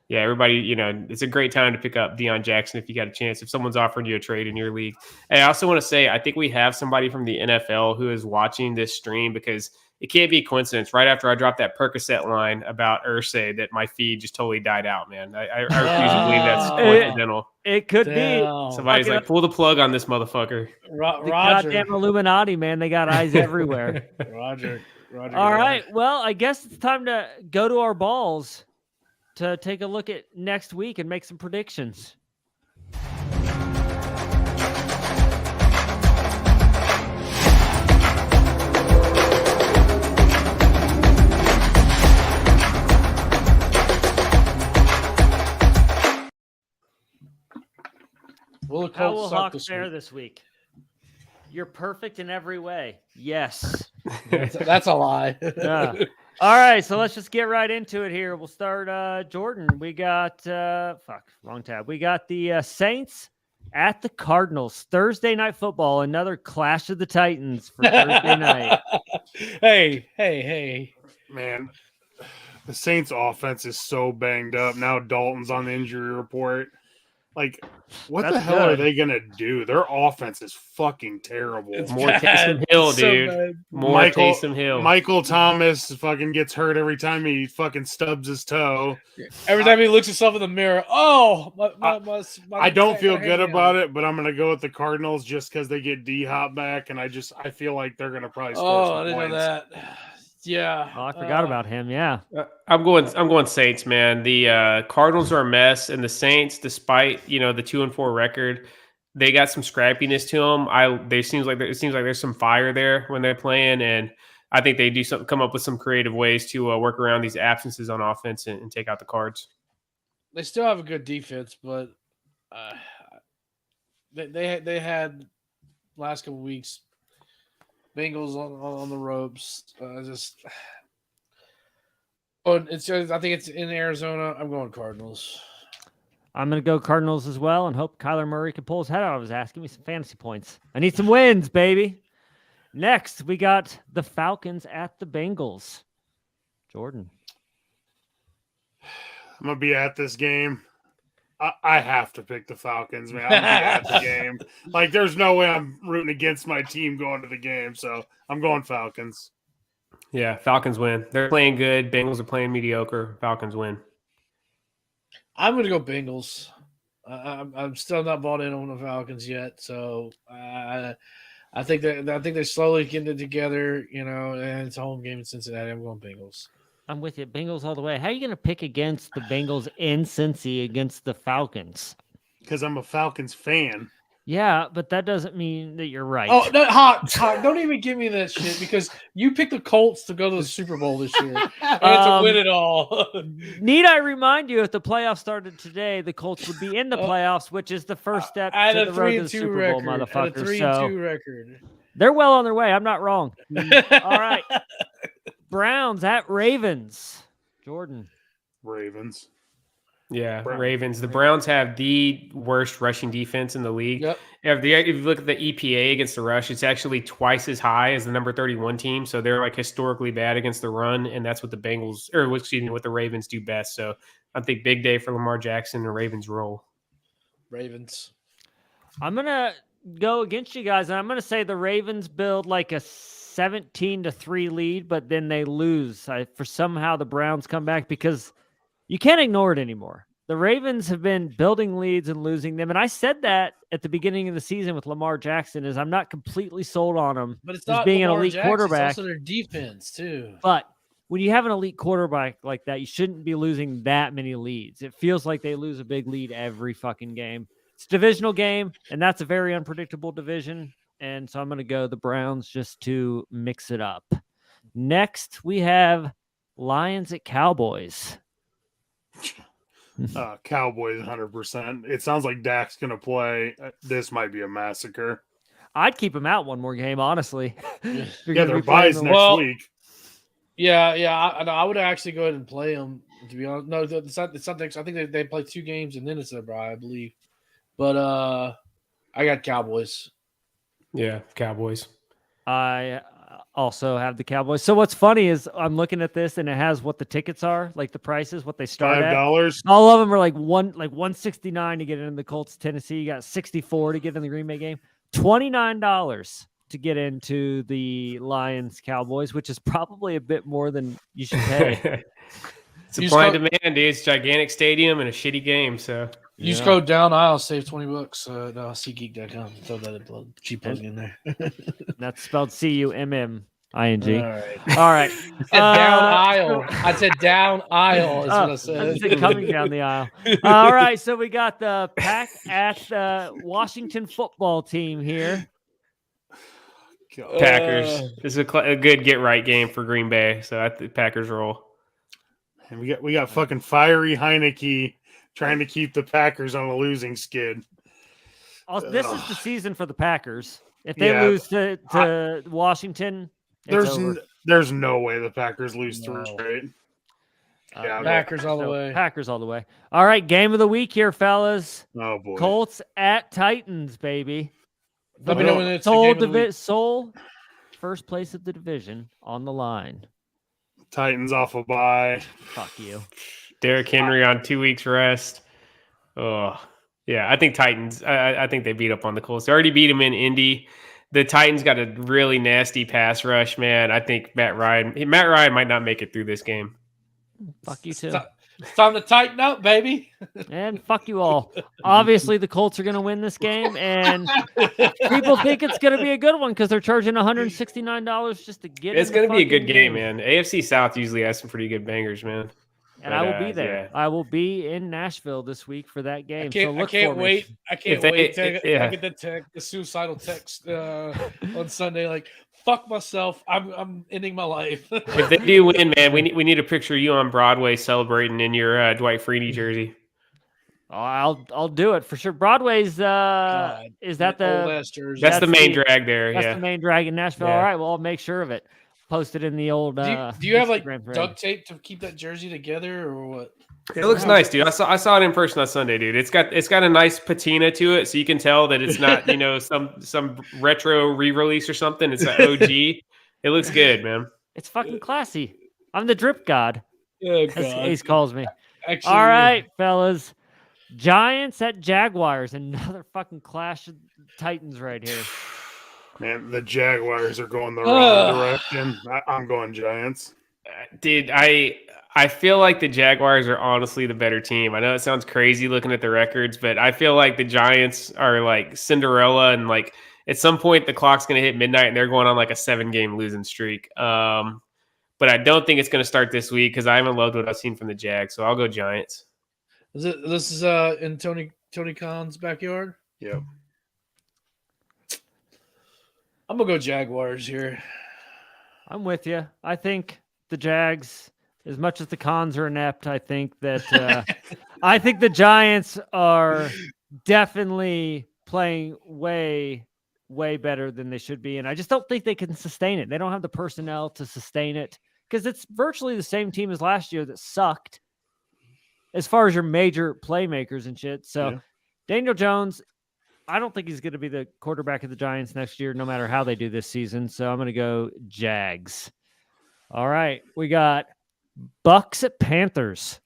yeah, everybody, it's a great time to pick up Deion Jackson if you got a chance, if someone's offering you a trade in your league. And I also want to say, I think we have somebody from the NFL who is watching this stream because it can't be a coincidence. Right after I dropped that Percocet line about Irsay, that my feed just totally died out, man. I refuse to believe that's coincidental. It could Damn. be. Somebody's like, pull the plug on this motherfucker. Roger. Goddamn Illuminati, man. They got eyes everywhere. Roger. All right. Well, I guess it's time to go to our balls to take a look at next week and make some predictions. How will Hawks fare this week? You're perfect in every way. Yes. That's a lie. Yeah. All right, so let's just get right into it here. We'll start Jordan. We got wrong tab. We got the Saints at the Cardinals. Thursday night football, another clash of the Titans for Thursday night. Hey. Man, the Saints offense is so banged up. Now Dalton's on the injury report. Like, what the hell are they going to do? Their offense is fucking terrible. More Taysom Hill, dude. More Taysom Hill. Michael Thomas fucking gets hurt every time he fucking stubs his toe. Every time he looks himself in the mirror, I don't feel good about it, but I'm going to go with the Cardinals just because they get D-Hop back, and I feel like they're going to probably score some I didn't points. know that. Yeah. Oh, I forgot about him. Yeah. I'm going Saints, man. The Cardinals are a mess, and the Saints, despite the 2-4 record, they got some scrappiness to them. It seems like there's some fire there when they're playing, and I think they come up with some creative ways to work around these absences on offense and take out the Cards. They still have a good defense, but they had last couple weeks. Bengals on the ropes. I think it's in Arizona. I'm going Cardinals. I'm going to go Cardinals as well and hope Kyler Murray can pull his head out of his ass. Give me some fantasy points. I need some wins, baby. Next, we got the Falcons at the Bengals. Jordan. I'm going to be at this game. I have to pick the Falcons, man. I'm going to be at the game. Like, there's no way I'm rooting against my team going to the game, so I'm going Falcons. Yeah, Falcons win. They're playing good. Bengals are playing mediocre. Falcons win. I'm going to go Bengals. I'm still not bought in on the Falcons yet, so I think they're slowly getting it together, and it's a home game in Cincinnati. I'm going Bengals. I'm with you. Bengals all the way. How are you going to pick against the Bengals in Cincy against the Falcons? Because I'm a Falcons fan. Yeah, but that doesn't mean that you're right. Oh, no, hot. Don't even give me that shit because you picked the Colts to go to the Super Bowl this year and to win it all. Need I remind you, if the playoffs started today, the Colts would be in the playoffs, which is the first step to the road to the Super Bowl, motherfucker. A 3-2 record. They're well on their way. I'm not wrong. All right. Browns at Ravens. Jordan. Ravens. Yeah, Ravens. The Browns have the worst rushing defense in the league. Yep. If you look at the EPA against the rush, it's actually twice as high as the number 31 team. So they're like historically bad against the run, and that's what what the Ravens do best. So I think big day for Lamar Jackson and Ravens roll. Ravens. I'm gonna go against you guys, and I'm gonna say the Ravens build like a 17-3 lead, but then they lose. For somehow the Browns come back because you can't ignore it anymore. The Ravens have been building leads and losing them. And I said that at the beginning of the season with Lamar Jackson is I'm not completely sold on him But it's as not being Lamar an elite Jackson, quarterback. It's also their defense too. But when you have an elite quarterback like that, you shouldn't be losing that many leads. It feels like they lose a big lead every fucking game. It's a divisional game, and that's a very unpredictable division. And so I'm going to go the Browns just to mix it up. Next, we have Lions at Cowboys. Cowboys 100%. It sounds like Dak's going to play. This might be a massacre. I'd keep him out one more game, honestly. Yeah, they're buys next week. Yeah. I would actually go ahead and play them, to be honest. No, it's not I think they play 2 games and then it's a bye, I believe. But I got Cowboys. Yeah, Cowboys. I also have the Cowboys. So what's funny is I'm looking at this and it has what the tickets are, like the prices, what they start at. $5. All of them are like 169 to get into the Colts, Tennessee. You got 64 to get in the Green Bay game. $29 to get into the Lions Cowboys, which is probably a bit more than you should pay. Supply and demand, dude. It's a gigantic stadium and a shitty game. So you just go down aisle, save $20 at SeatGeek.com. Throw that cheap plug in there. That's spelled CUMMING. All right. Down aisle. I said down aisle is what I said. I said coming down the aisle. All right. So we got the Pack at the Washington football team here. Packers. This is a good get right game for Green Bay. So I think Packers roll. And we got fucking fiery Heineke trying to keep the Packers on a losing skid. This is the season for the Packers. If they lose to Washington, there's no way the Packers lose 3 straight. Packers all the way. Packers all the way. All right, game of the week here, fellas. Oh boy. Colts at Titans, baby. Let me know when it's the game of the week. Sole first place of the division on the line. Titans off a bye. Fuck you. Derrick Henry on 2 weeks rest. Oh, yeah. I think Titans. I think they beat up on the Colts. They already beat them in Indy. The Titans got a really nasty pass rush, man. I think Matt Ryan might not make it through this game. Fuck you too. It's time to tighten up, baby. And fuck you all. Obviously, the Colts are going to win this game, and people think it's going to be a good one because they're charging $169 just to get. It's going to be a good game, man. AFC South usually has some pretty good bangers, man. And I will be there. Yeah. I will be in Nashville this week for that game. I can't wait. I can't wait. I get the suicidal text on Sunday, like, fuck myself. I'm ending my life. If they do win, man, we need a picture of you on Broadway celebrating in your Dwight Freeney jersey. Oh, I'll do it for sure. Broadway's is that the that's the main drag there. That's the main drag in Nashville. Yeah. All right, well, I'll make sure of it. Posted in the old. Do you have like duct tape to keep that jersey together, or what? It looks nice, dude. I saw it in person on Sunday, dude. It's got a nice patina to it, so you can tell that it's not some retro re-release or something. It's an OG. It looks good, man. It's fucking classy. I'm the drip god. Oh, as Ace calls me. Actually, all right, fellas. Giants at Jaguars. Another fucking clash of Titans right here. Man, the Jaguars are going the wrong direction. I'm going Giants. Dude, I feel like the Jaguars are honestly the better team. I know it sounds crazy looking at the records, but I feel like the Giants are like Cinderella, and like at some point the clock's going to hit midnight and they're going on like a 7-game losing streak. But I don't think it's going to start this week because I haven't loved what I've seen from the Jags, so I'll go Giants. This is in Tony Khan's backyard? Yep. I'm going to go Jaguars here. I'm with you. I think the Jags, as much as the Khans are inept, I think that I think the Giants are definitely playing way, way better than they should be. And I just don't think they can sustain it. They don't have the personnel to sustain it because it's virtually the same team as last year that sucked as far as your major playmakers and shit. So Daniel Jones, I don't think he's going to be the quarterback of the Giants next year, no matter how they do this season. So I'm going to go Jags. All right. We got Bucks at Panthers.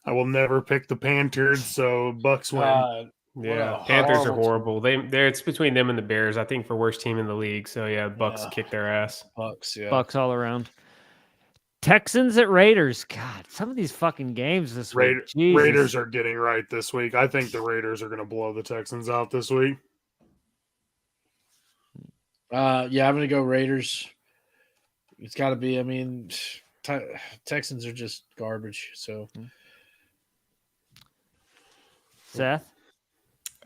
I will never pick the Panthers, so Bucks win. Yeah, Panthers are horrible. It's between them and the Bears, I think, for worst team in the league. So yeah, Bucks kick their ass. Bucks all around. Texans at Raiders. God, some of these fucking games this week. Jesus. Raiders are getting right this week. I think the Raiders are going to blow the Texans out this week. Yeah, I'm going to go Raiders. It's got to be. I mean, Texans are just garbage. So, Seth?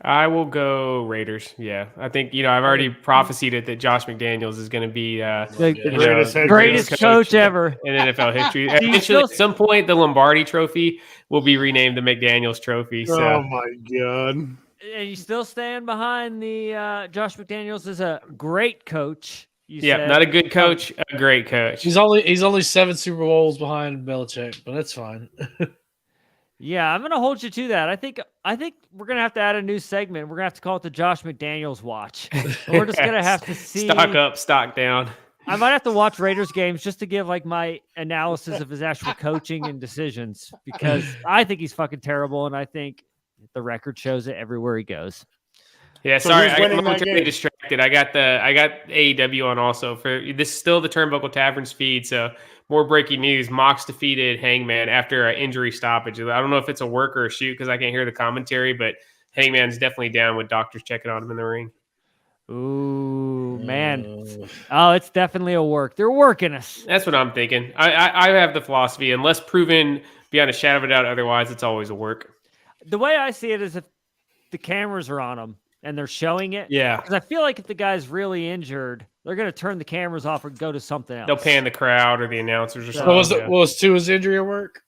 I will go Raiders. Yeah, I think I've already prophesied it that Josh McDaniels is going to be the greatest coach ever in NFL history. Eventually, at some point, the Lombardi Trophy will be renamed the McDaniels Trophy. So. Oh my God! And you still stand behind the Josh McDaniels as a great coach. Yeah, not a good coach, a great coach. He's only 7 Super Bowls behind Belichick, but that's fine. Yeah, I'm going to hold you to that. I think we're going to have to add a new segment. We're going to have to call it the Josh McDaniels Watch. We're just going to have to see. Stock up, stock down. I might have to watch Raiders games just to give my analysis of his actual coaching and decisions, because I think he's fucking terrible, and I think the record shows it everywhere he goes. Yeah, sorry, I got momentarily distracted. I got AEW on also. For this is still the Turnbuckle Tavern's feed, so more breaking news. Mox defeated Hangman after an injury stoppage. I don't know if it's a work or a shoot because I can't hear the commentary, but Hangman's definitely down with doctors checking on him in the ring. Ooh, man. Oh, it's definitely a work. They're working us. That's what I'm thinking. I have the philosophy, unless proven beyond a shadow of a doubt otherwise, it's always a work. The way I see it is if the cameras are on them and they're showing it. Yeah. Because I feel like if the guy's really injured, they're going to turn the cameras off or go to something else. They'll pan the crowd or the announcers or something. Was Tua's injury at work?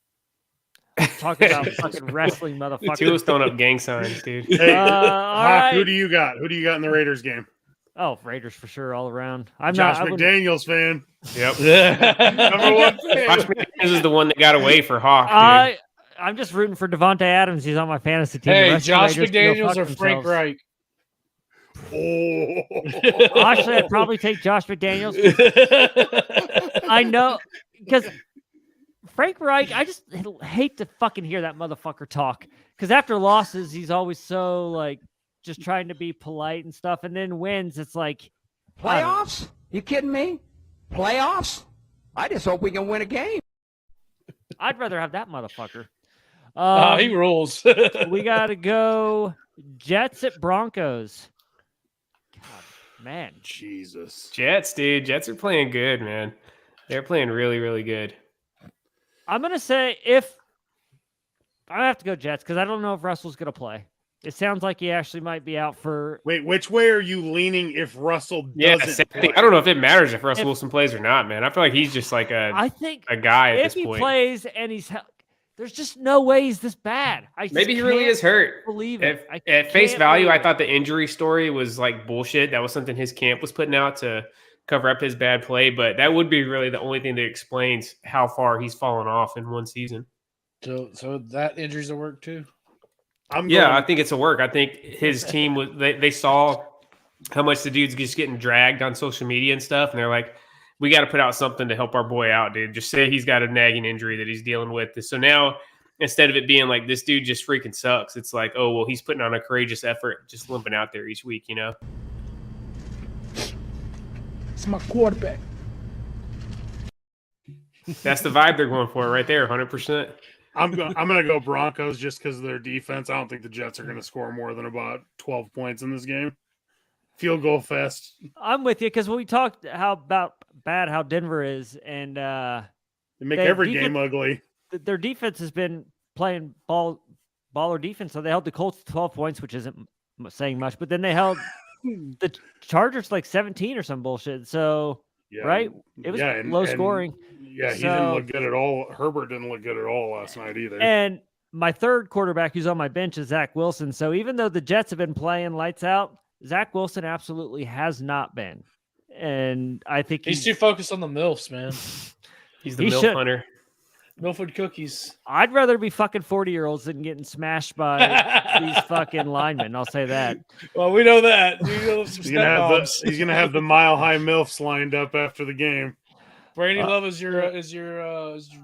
Talking about fucking wrestling, motherfucker. Tua's throwing up gang signs, dude. Hey, all right. Who do you got? Who do you got in the Raiders game? Oh, Raiders for sure, all around. Josh McDaniels fan. Yep. Number one fan. Josh McDaniels is the one that got away for Hawk. I'm just rooting for Devontae Adams. He's on my fantasy team. Hey, Josh McDaniels or Frank Reich? Actually, I'd probably take Josh McDaniels. I know, because Frank Reich, I just hate to fucking hear that motherfucker talk. Because after losses, he's always so just trying to be polite and stuff, and then wins. It's like Playoffs? You kidding me? Playoffs? I just hope we can win a game. I'd rather have that motherfucker. He rules. We got to go Jets at Broncos. God, man. Jesus. Jets, dude. Jets are playing good, man. They're playing really, really good. I'm going to say I have to go Jets because I don't know if Russell's going to play. It sounds like he actually might be out for. Wait, which way are you leaning if Russell doesn't play? I don't know if it matters if Russell Wilson plays or not, man. I feel like he's just like a guy at this point. If he plays and there's just no way he's this bad. Maybe he really is hurt. Believe it. At face value, I thought the injury story was like bullshit. That was something his camp was putting out to cover up his bad play, but that would be really the only thing that explains how far he's fallen off in one season. So that injury's a work too? I think it's a work. I think his team was they saw how much the dude's just getting dragged on social media and stuff, and they're like, we got to put out something to help our boy out, dude. Just say he's got a nagging injury that he's dealing with. So now, instead of it being like this dude just freaking sucks, it's like, oh well, he's putting on a courageous effort, just limping out there each week, It's my quarterback. That's the vibe they're going for right there, 100%. I'm gonna go Broncos just because of their defense. I don't think the Jets are gonna score more than about 12 points in this game. Field goal fest. I'm with you because we talked how bad Denver is, and they make every game ugly. Their defense has been playing baller defense, so they held the Colts to 12 points, which isn't saying much. But then they held the Chargers like 17 or some bullshit. So right, it was low scoring. Yeah, he didn't look good at all. Herbert didn't look good at all last night either. And my third quarterback who's on my bench is Zach Wilson. So even though the Jets have been playing lights out, Zach Wilson absolutely has not been. And I think he's too focused on the MILFs, man. He's the MILF hunter. Milford cookies. I'd rather be fucking 40-year-olds than getting smashed by these fucking linemen. I'll say that. Well, we know that. He's gonna have the mile-high MILFs lined up after the game. Brady Love is your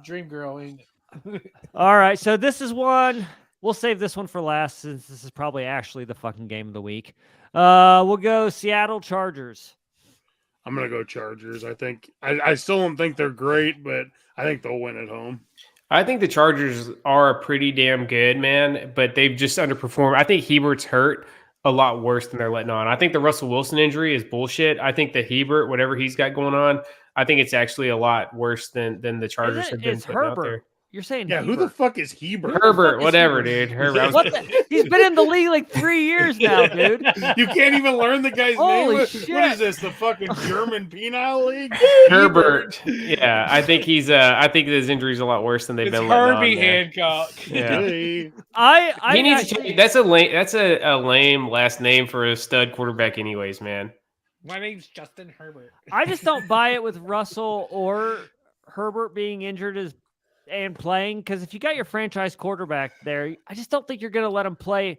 dream girl, ain't it? All right, so this is one We'll save this one for last since this is probably actually the fucking game of the week. We'll go Seattle Chargers. I'm gonna go Chargers. I think I still don't think they're great, but I think they'll win at home. I think the Chargers are pretty damn good, man, but they've just underperformed. I think Hebert's hurt a lot worse than they're letting on. I think the Russell Wilson injury is bullshit. I think the Hebert, whatever he's got going on, I think it's actually a lot worse than the Chargers have been putting out there. You're saying Yeah, Hebert. who the fuck is Hebert? Herbert, whatever, dude. Herbert. He's been in the league like 3 years now, dude. You can't even learn the guy's Holy name. shit. What is this? The fucking German penile league? Herbert. Yeah, I think I think his injury's a lot worse than they've been letting Herbie on there. Hancock. Yeah. Hey. He needs to change. That's a lame last name for a stud quarterback anyways, man. My name's Justin Herbert. I just don't buy it with Russell or Herbert being injured and playing, because if you got your franchise quarterback there, I just don't think you're going to let him play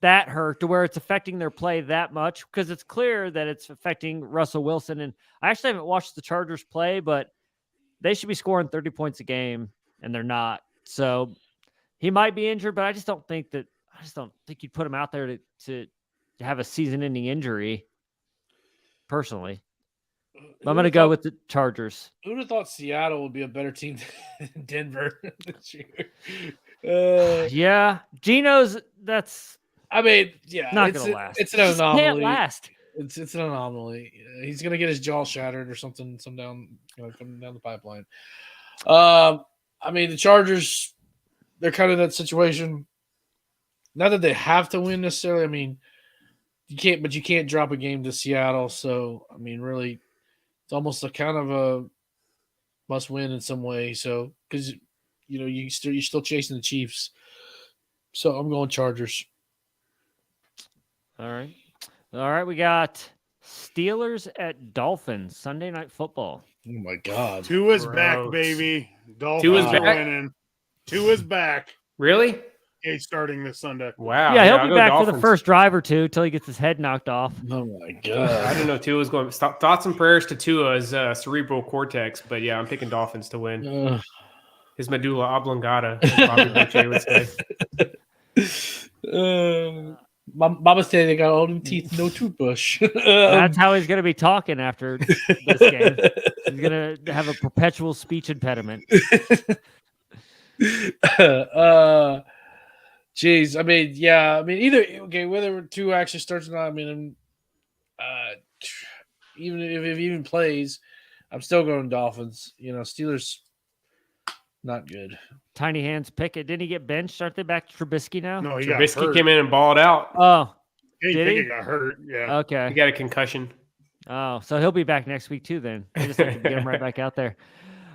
that hurt to where it's affecting their play that much, because it's clear that it's affecting Russell Wilson. And I actually haven't watched the Chargers play, but they should be scoring 30 points a game, and they're not. So he might be injured, but I just don't think you'd put him out there to have a season-ending injury. Personally, I'm going to go with the Chargers. Who'd have thought Seattle would be a better team than Denver this year? Yeah, Geno's. That's. I mean, yeah, not going to last. It's an anomaly. Can't last. It's an anomaly. He's going to get his jaw shattered or something. Coming down the pipeline. I mean, the Chargers. They're kind of that situation. Not that they have to win necessarily. I mean, you can't drop a game to Seattle. So, I mean, really, it's almost a kind of a must win in some way. So, because you're still chasing the Chiefs. So I'm going Chargers. All right. We got Steelers at Dolphins Sunday Night Football. Oh my God! Tua's back, baby. Dolphins Tua's are back? winning. Tua's back. Really? He's starting this Sunday. Wow. Yeah, he'll I'll be go back Dolphins. for the first drive or two till he gets his head knocked off. Oh my God! I didn't know Tua was going. Thoughts and prayers to Tua's cerebral cortex, but yeah, I'm picking Dolphins to win. His medulla oblongata, as Bobby Boucher would say. Mama said they got all them teeth, no toothbrush. That's how he's going to be talking after this game. He's going to have a perpetual speech impediment. Jeez, I mean, yeah, I mean, whether Tua actually starts or not, I mean, even if he even plays, I'm still going Dolphins. Steelers, not good. Tiny Hands Pickett. Didn't he get benched? Aren't they back to Trubisky now? No, he Trubisky got hurt. came in and balled out. Oh, Did did he he? got hurt? Yeah. Okay. He got a concussion. Oh, so he'll be back next week too then. They just have to get him right back out there.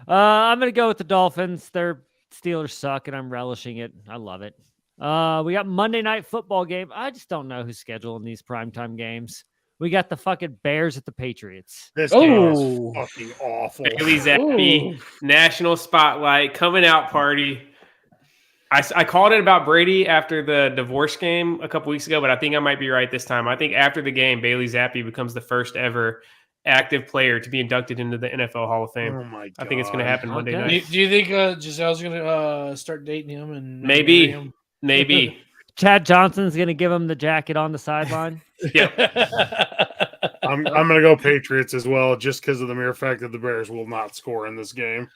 I'm going to go with the Dolphins. Their Steelers suck, and I'm relishing it. I love it. We got Monday Night Football game. I just don't know who's scheduling these primetime games. We got the fucking Bears at the Patriots. This game is fucking awful. Bailey Zappi, national spotlight, coming out party. I called it about Brady after the divorce game a couple weeks ago, but I think I might be right this time. I think after the game, Bailey Zappi becomes the first ever active player to be inducted into the NFL Hall of Fame. Oh my God. I think it's going to happen Monday night. Do you think Giselle's going to start dating him and Maybe. marry him? Maybe. Chad Johnson's going to give him the jacket on the sideline. Yep. I'm going to go Patriots as well, just because of the mere fact that the Bears will not score in this game.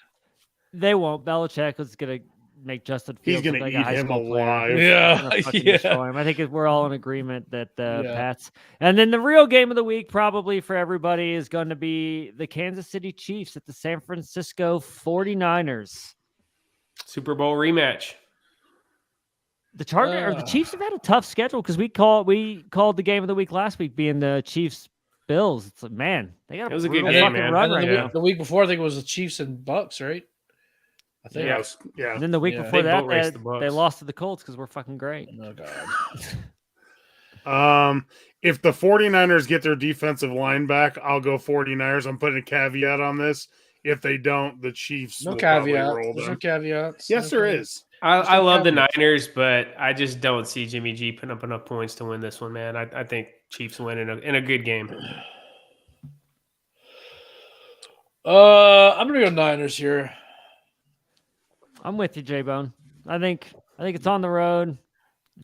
They won't. Belichick is going to make Justin Fields He's going look to like a eat high him school player. alive. Yeah, Destroy him. I think we're all in agreement that Pats. And then the real game of the week, probably for everybody, is going to be the Kansas City Chiefs at the San Francisco 49ers. Super Bowl rematch. The Chiefs have had a tough schedule because we called the game of the week last week being the Chiefs Bills. It's like, man, they got a good brutal game, fucking man. run And right then now. the week before, I think it was the Chiefs and Bucks, right? I think. Yeah. And then the week Yeah. before They that, boat raced the Bucks. they lost to the Colts because we're fucking great. Oh God. If the 49ers get their defensive line back, I'll go 49ers. I'm putting a caveat on this. If they don't, the Chiefs No will probably caveats. roll There's them. no caveats. Yes, there is. I love the Niners, but I just don't see Jimmy G putting up enough points to win this one, man. I think Chiefs win in a good game. I'm gonna go Niners here. I'm with you, J-Bone. I think I think it's on the road.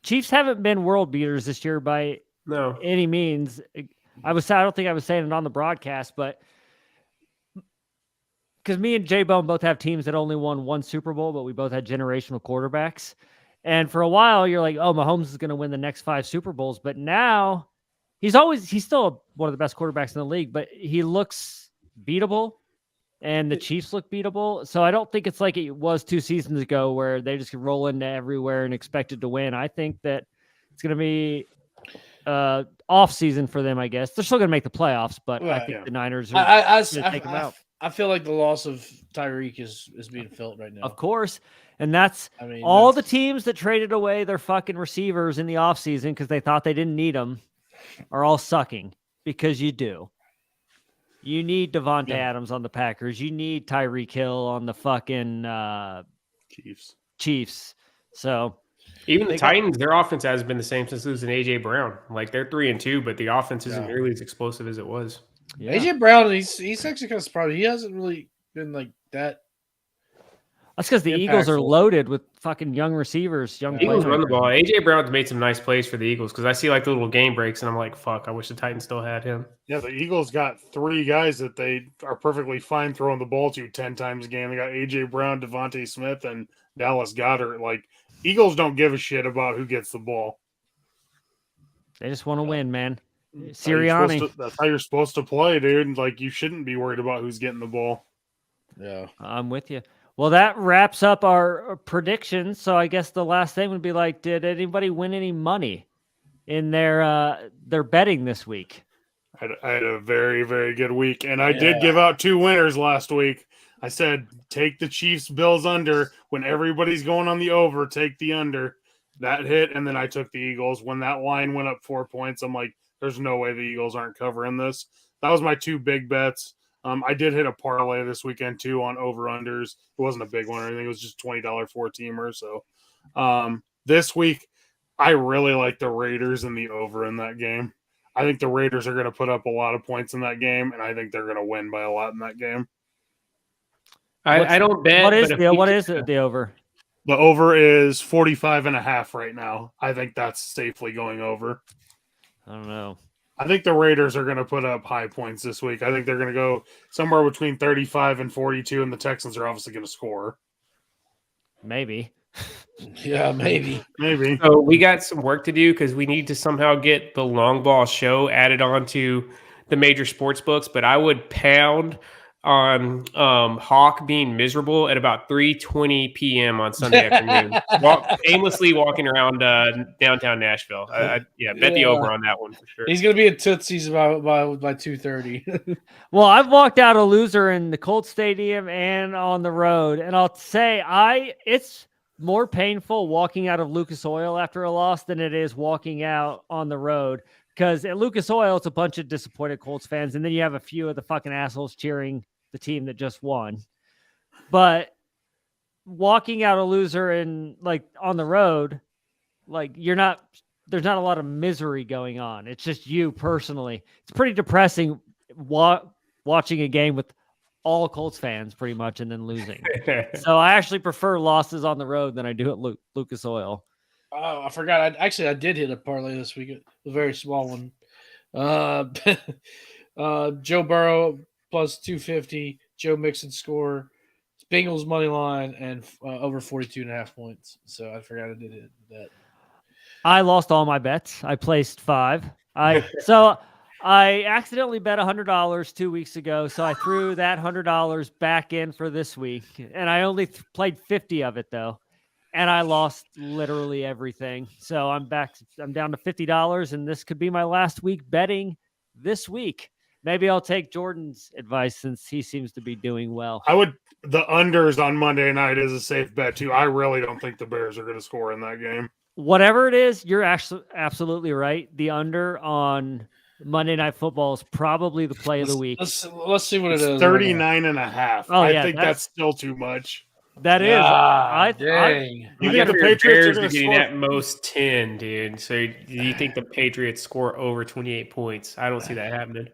Chiefs haven't been world beaters this year by any means. I don't think I was saying it on the broadcast, but because me and JBONE both have teams that only won one Super Bowl, but we both had generational quarterbacks. And for a while, you're like, oh, Mahomes is going to win the next 5 Super Bowls. But now he's still one of the best quarterbacks in the league, but he looks beatable. And the Chiefs look beatable. So I don't think it's like it was 2 seasons ago where they just roll into everywhere and expected to win. I think that it's going to be off season for them, I guess. They're still going to make the playoffs, but I think the Niners are going to take them out. I feel like the loss of Tyreek is being felt right now. Of course. And that's all the teams that traded away their fucking receivers in the offseason because they thought they didn't need them are all sucking because you do. You need Devontae Adams on the Packers. You need Tyreek Hill on the fucking Chiefs. So even the Titans, their offense has been the same since losing AJ Brown. Like they're 3-2, but the offense isn't nearly as explosive as it was. Yeah. AJ Brown, he's actually kind of surprised. He hasn't really been like that. That's because the Eagles are loaded with fucking young receivers. Eagles run the ball. AJ Brown's made some nice plays for the Eagles because I see like the little game breaks and I'm like, fuck, I wish the Titans still had him. Yeah, the Eagles got 3 guys that they are perfectly fine throwing the ball to 10 times a game. They got AJ Brown, Devontae Smith, and Dallas Goedert. Like, Eagles don't give a shit about who gets the ball. They just want to win, man. Sirianni. That's how you're supposed to play, dude. Like, you shouldn't be worried about who's getting the ball. Yeah. I'm with you. Well, that wraps up our predictions. So I guess the last thing would be like, did anybody win any money in their betting this week? I had a very, very good week. And I did give out 2 winners last week. I said, take the Chiefs Bills under. When everybody's going on the over, take the under. That hit, and then I took the Eagles. When that line went up 4 points, I'm like, there's no way the Eagles aren't covering this. That was my 2 big bets. I did hit a parlay this weekend, too, on over-unders. It wasn't a big one or anything. It was just $20 4-teamer. So this week, I really like the Raiders and the over in that game. I think the Raiders are going to put up a lot of points in that game, and I think they're going to win by a lot in that game. I don't bet. What is it, the over? The over is 45.5 right now. I think that's safely going over. I don't know. I think the Raiders are going to put up high points this week. I think they're going to go somewhere between 35 and 42, and the Texans are obviously going to score. Maybe. Yeah, maybe. So we got some work to do because we need to somehow get the long ball show added on to the major sports books, but I would pound on Hawk being miserable at about 3:20 p.m. on Sunday afternoon, aimlessly walking around downtown Nashville. Bet the over on that one for sure. He's going to be at Tootsie's by 2:30. Well, I've walked out a loser in the Colts Stadium and on the road, and I'll say it's more painful walking out of Lucas Oil after a loss than it is walking out on the road. Because at Lucas Oil, it's a bunch of disappointed Colts fans, and then you have a few of the fucking assholes cheering the team that just won. But walking out a loser and like on the road, like there's not a lot of misery going on. It's just you personally. It's pretty depressing watching a game with all Colts fans pretty much and then losing. So I actually prefer losses on the road than I do at Lucas Oil. Oh, I forgot. I did hit a parlay this week, a very small one. Joe Burrow plus 250, Joe Mixon score, Bengals money line, and over 42.5 points. So I forgot I did hit that. I lost all my bets. I placed 5. So I accidentally bet $100 2 weeks ago, so I threw that $100 back in for this week, and I only played 50 of it though. And I lost literally everything. So I'm back. I'm down to $50, and this could be my last week betting this week. Maybe I'll take Jordan's advice since he seems to be doing well. The unders on Monday night is a safe bet too. I really don't think the Bears are going to score in that game. Whatever it is, you're actually absolutely right. The under on Monday Night Football is probably the play of the week. Let's see what it is. 39.5. Oh, I think that's still too much. That is. Dang. You think the Patriots are getting at most 10, dude? So do you think the Patriots score over 28 points? I don't see that happening.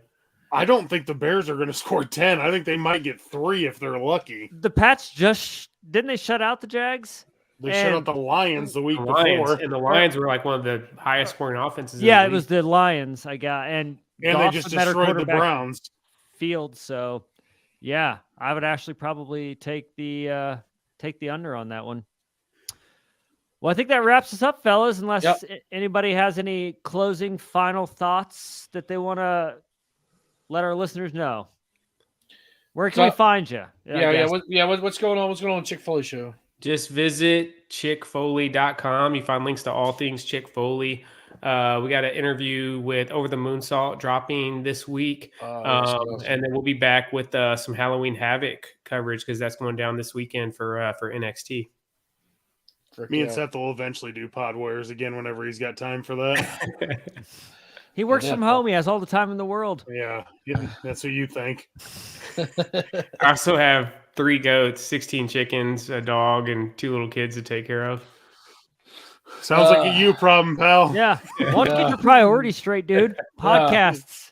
I don't think the Bears are going to score 10. I think they might get 3 if they're lucky. The Pats didn't they shut out the Jags? They shut out the Lions the week before. And the Lions were like one of the highest scoring offenses. Yeah, it was the Lions I got. And they just destroyed the Browns. Field. So, yeah, I would actually probably take the under on that one. Well, I think that wraps us up, fellas, unless anybody has any closing final thoughts that they want to let our listeners know. Where can we find you? What's going on? What's going on Chick Foley Show? Just visit chickfoley.com. You find links to all things Chick Foley. We got an interview with Over the Moonsault dropping this week. And then we'll be back with some Halloween Havoc coverage because that's going down this weekend for NXT. Me and Seth will eventually do Pod Warriors again whenever he's got time for that. He works from home. He has all the time in the world. Yeah, that's what you think. I also have 3 goats, 16 chickens, a dog, and 2 little kids to take care of. Sounds like a you problem, pal. Yeah. Why don't you get your priorities straight, dude? Podcasts.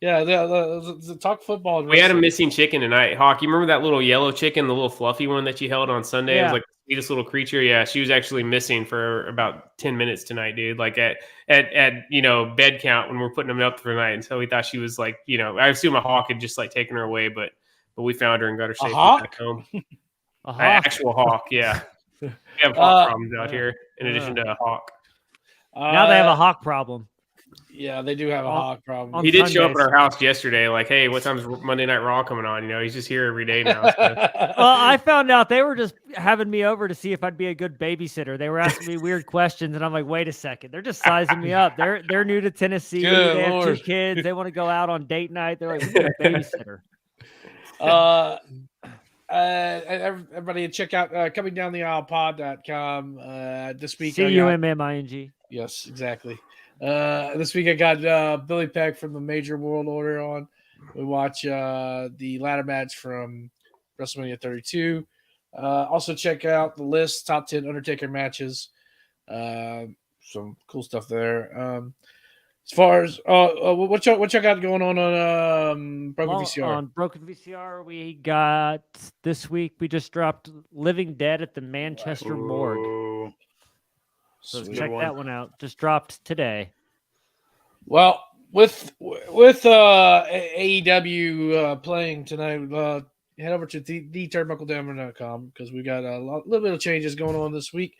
Yeah, the talk football. We had a missing chicken tonight. Hawk, you remember that little yellow chicken, the little fluffy one that you held on Sunday? Yeah. It was like the sweetest little creature. Yeah, she was actually missing for about 10 minutes tonight, dude. Like at bed count when we're putting them up for the night. And so we thought she was like, I assume a hawk had just like taken her away, but we found her and got her safely back home. A hawk? An actual hawk, yeah. We have hawk problems out here in addition to a hawk. Now they have a hawk problem. Yeah, they do have a hawk problem. He did show up at our house yesterday, like, hey, what time's Monday Night Raw coming on? He's just here every day now. So. Well, I found out they were just having me over to see if I'd be a good babysitter. They were asking me weird questions, and I'm like, wait a second. They're just sizing me up. They're new to Tennessee. Good they Lord. have 2 kids. They want to go out on date night. They're like, we need a babysitter. Everybody check out comingdowntheaislepod.com this week. CUMMING. Yes, exactly. This week I got Billy Peck from the Major World Order on. We watch the ladder match from WrestleMania 32. Also check out the list, top 10 Undertaker matches. Some cool stuff there. As far as what y'all got going on Broken VCR? On Broken VCR, we got this week. We just dropped Living Dead at the Manchester Morgue. So check that one out. Just dropped today. Well, with AEW playing tonight, head over to theturnbuckletavern.com because we got a little bit of changes going on this week.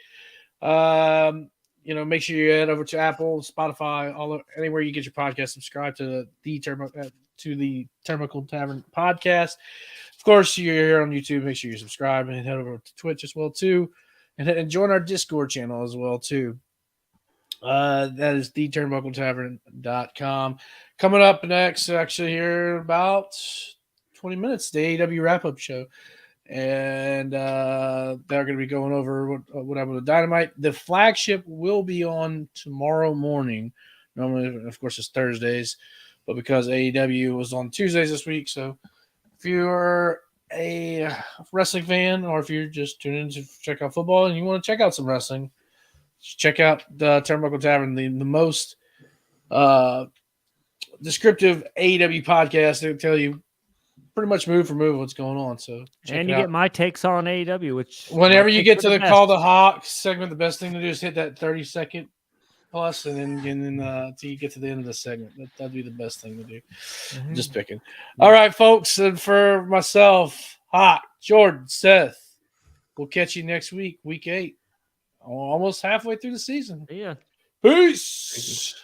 Make sure you head over to Apple, Spotify, anywhere you get your podcast. Subscribe to the Turnbuckle Tavern podcast. Of course, you're here on YouTube. Make sure you subscribe and head over to Twitch as well too, and join our Discord channel as well too. That is theturnbuckletavern.com. Coming up next, actually here in about 20 minutes, the AEW wrap-up show. And they're going to be going over what happened with Dynamite. The flagship will be on tomorrow morning. Normally, of course, it's Thursdays, but because AEW was on Tuesdays this week, so if you're a wrestling fan or if you're just tuning in to check out football and you want to check out some wrestling, check out the Turnbuckle Tavern, the most descriptive AEW podcast. They'll tell you pretty much move for move what's going on. So and you get my takes on AEW, which whenever you get to the Call the Hawk segment, the best thing to do is hit that 30-second plus, and then until you get to the end of the segment. That'd be the best thing to do. Mm-hmm. Just picking. All right, folks, and for myself, Hawk, Jordan, Seth, we'll catch you next week, week 8. Almost halfway through the season. Yeah. Peace.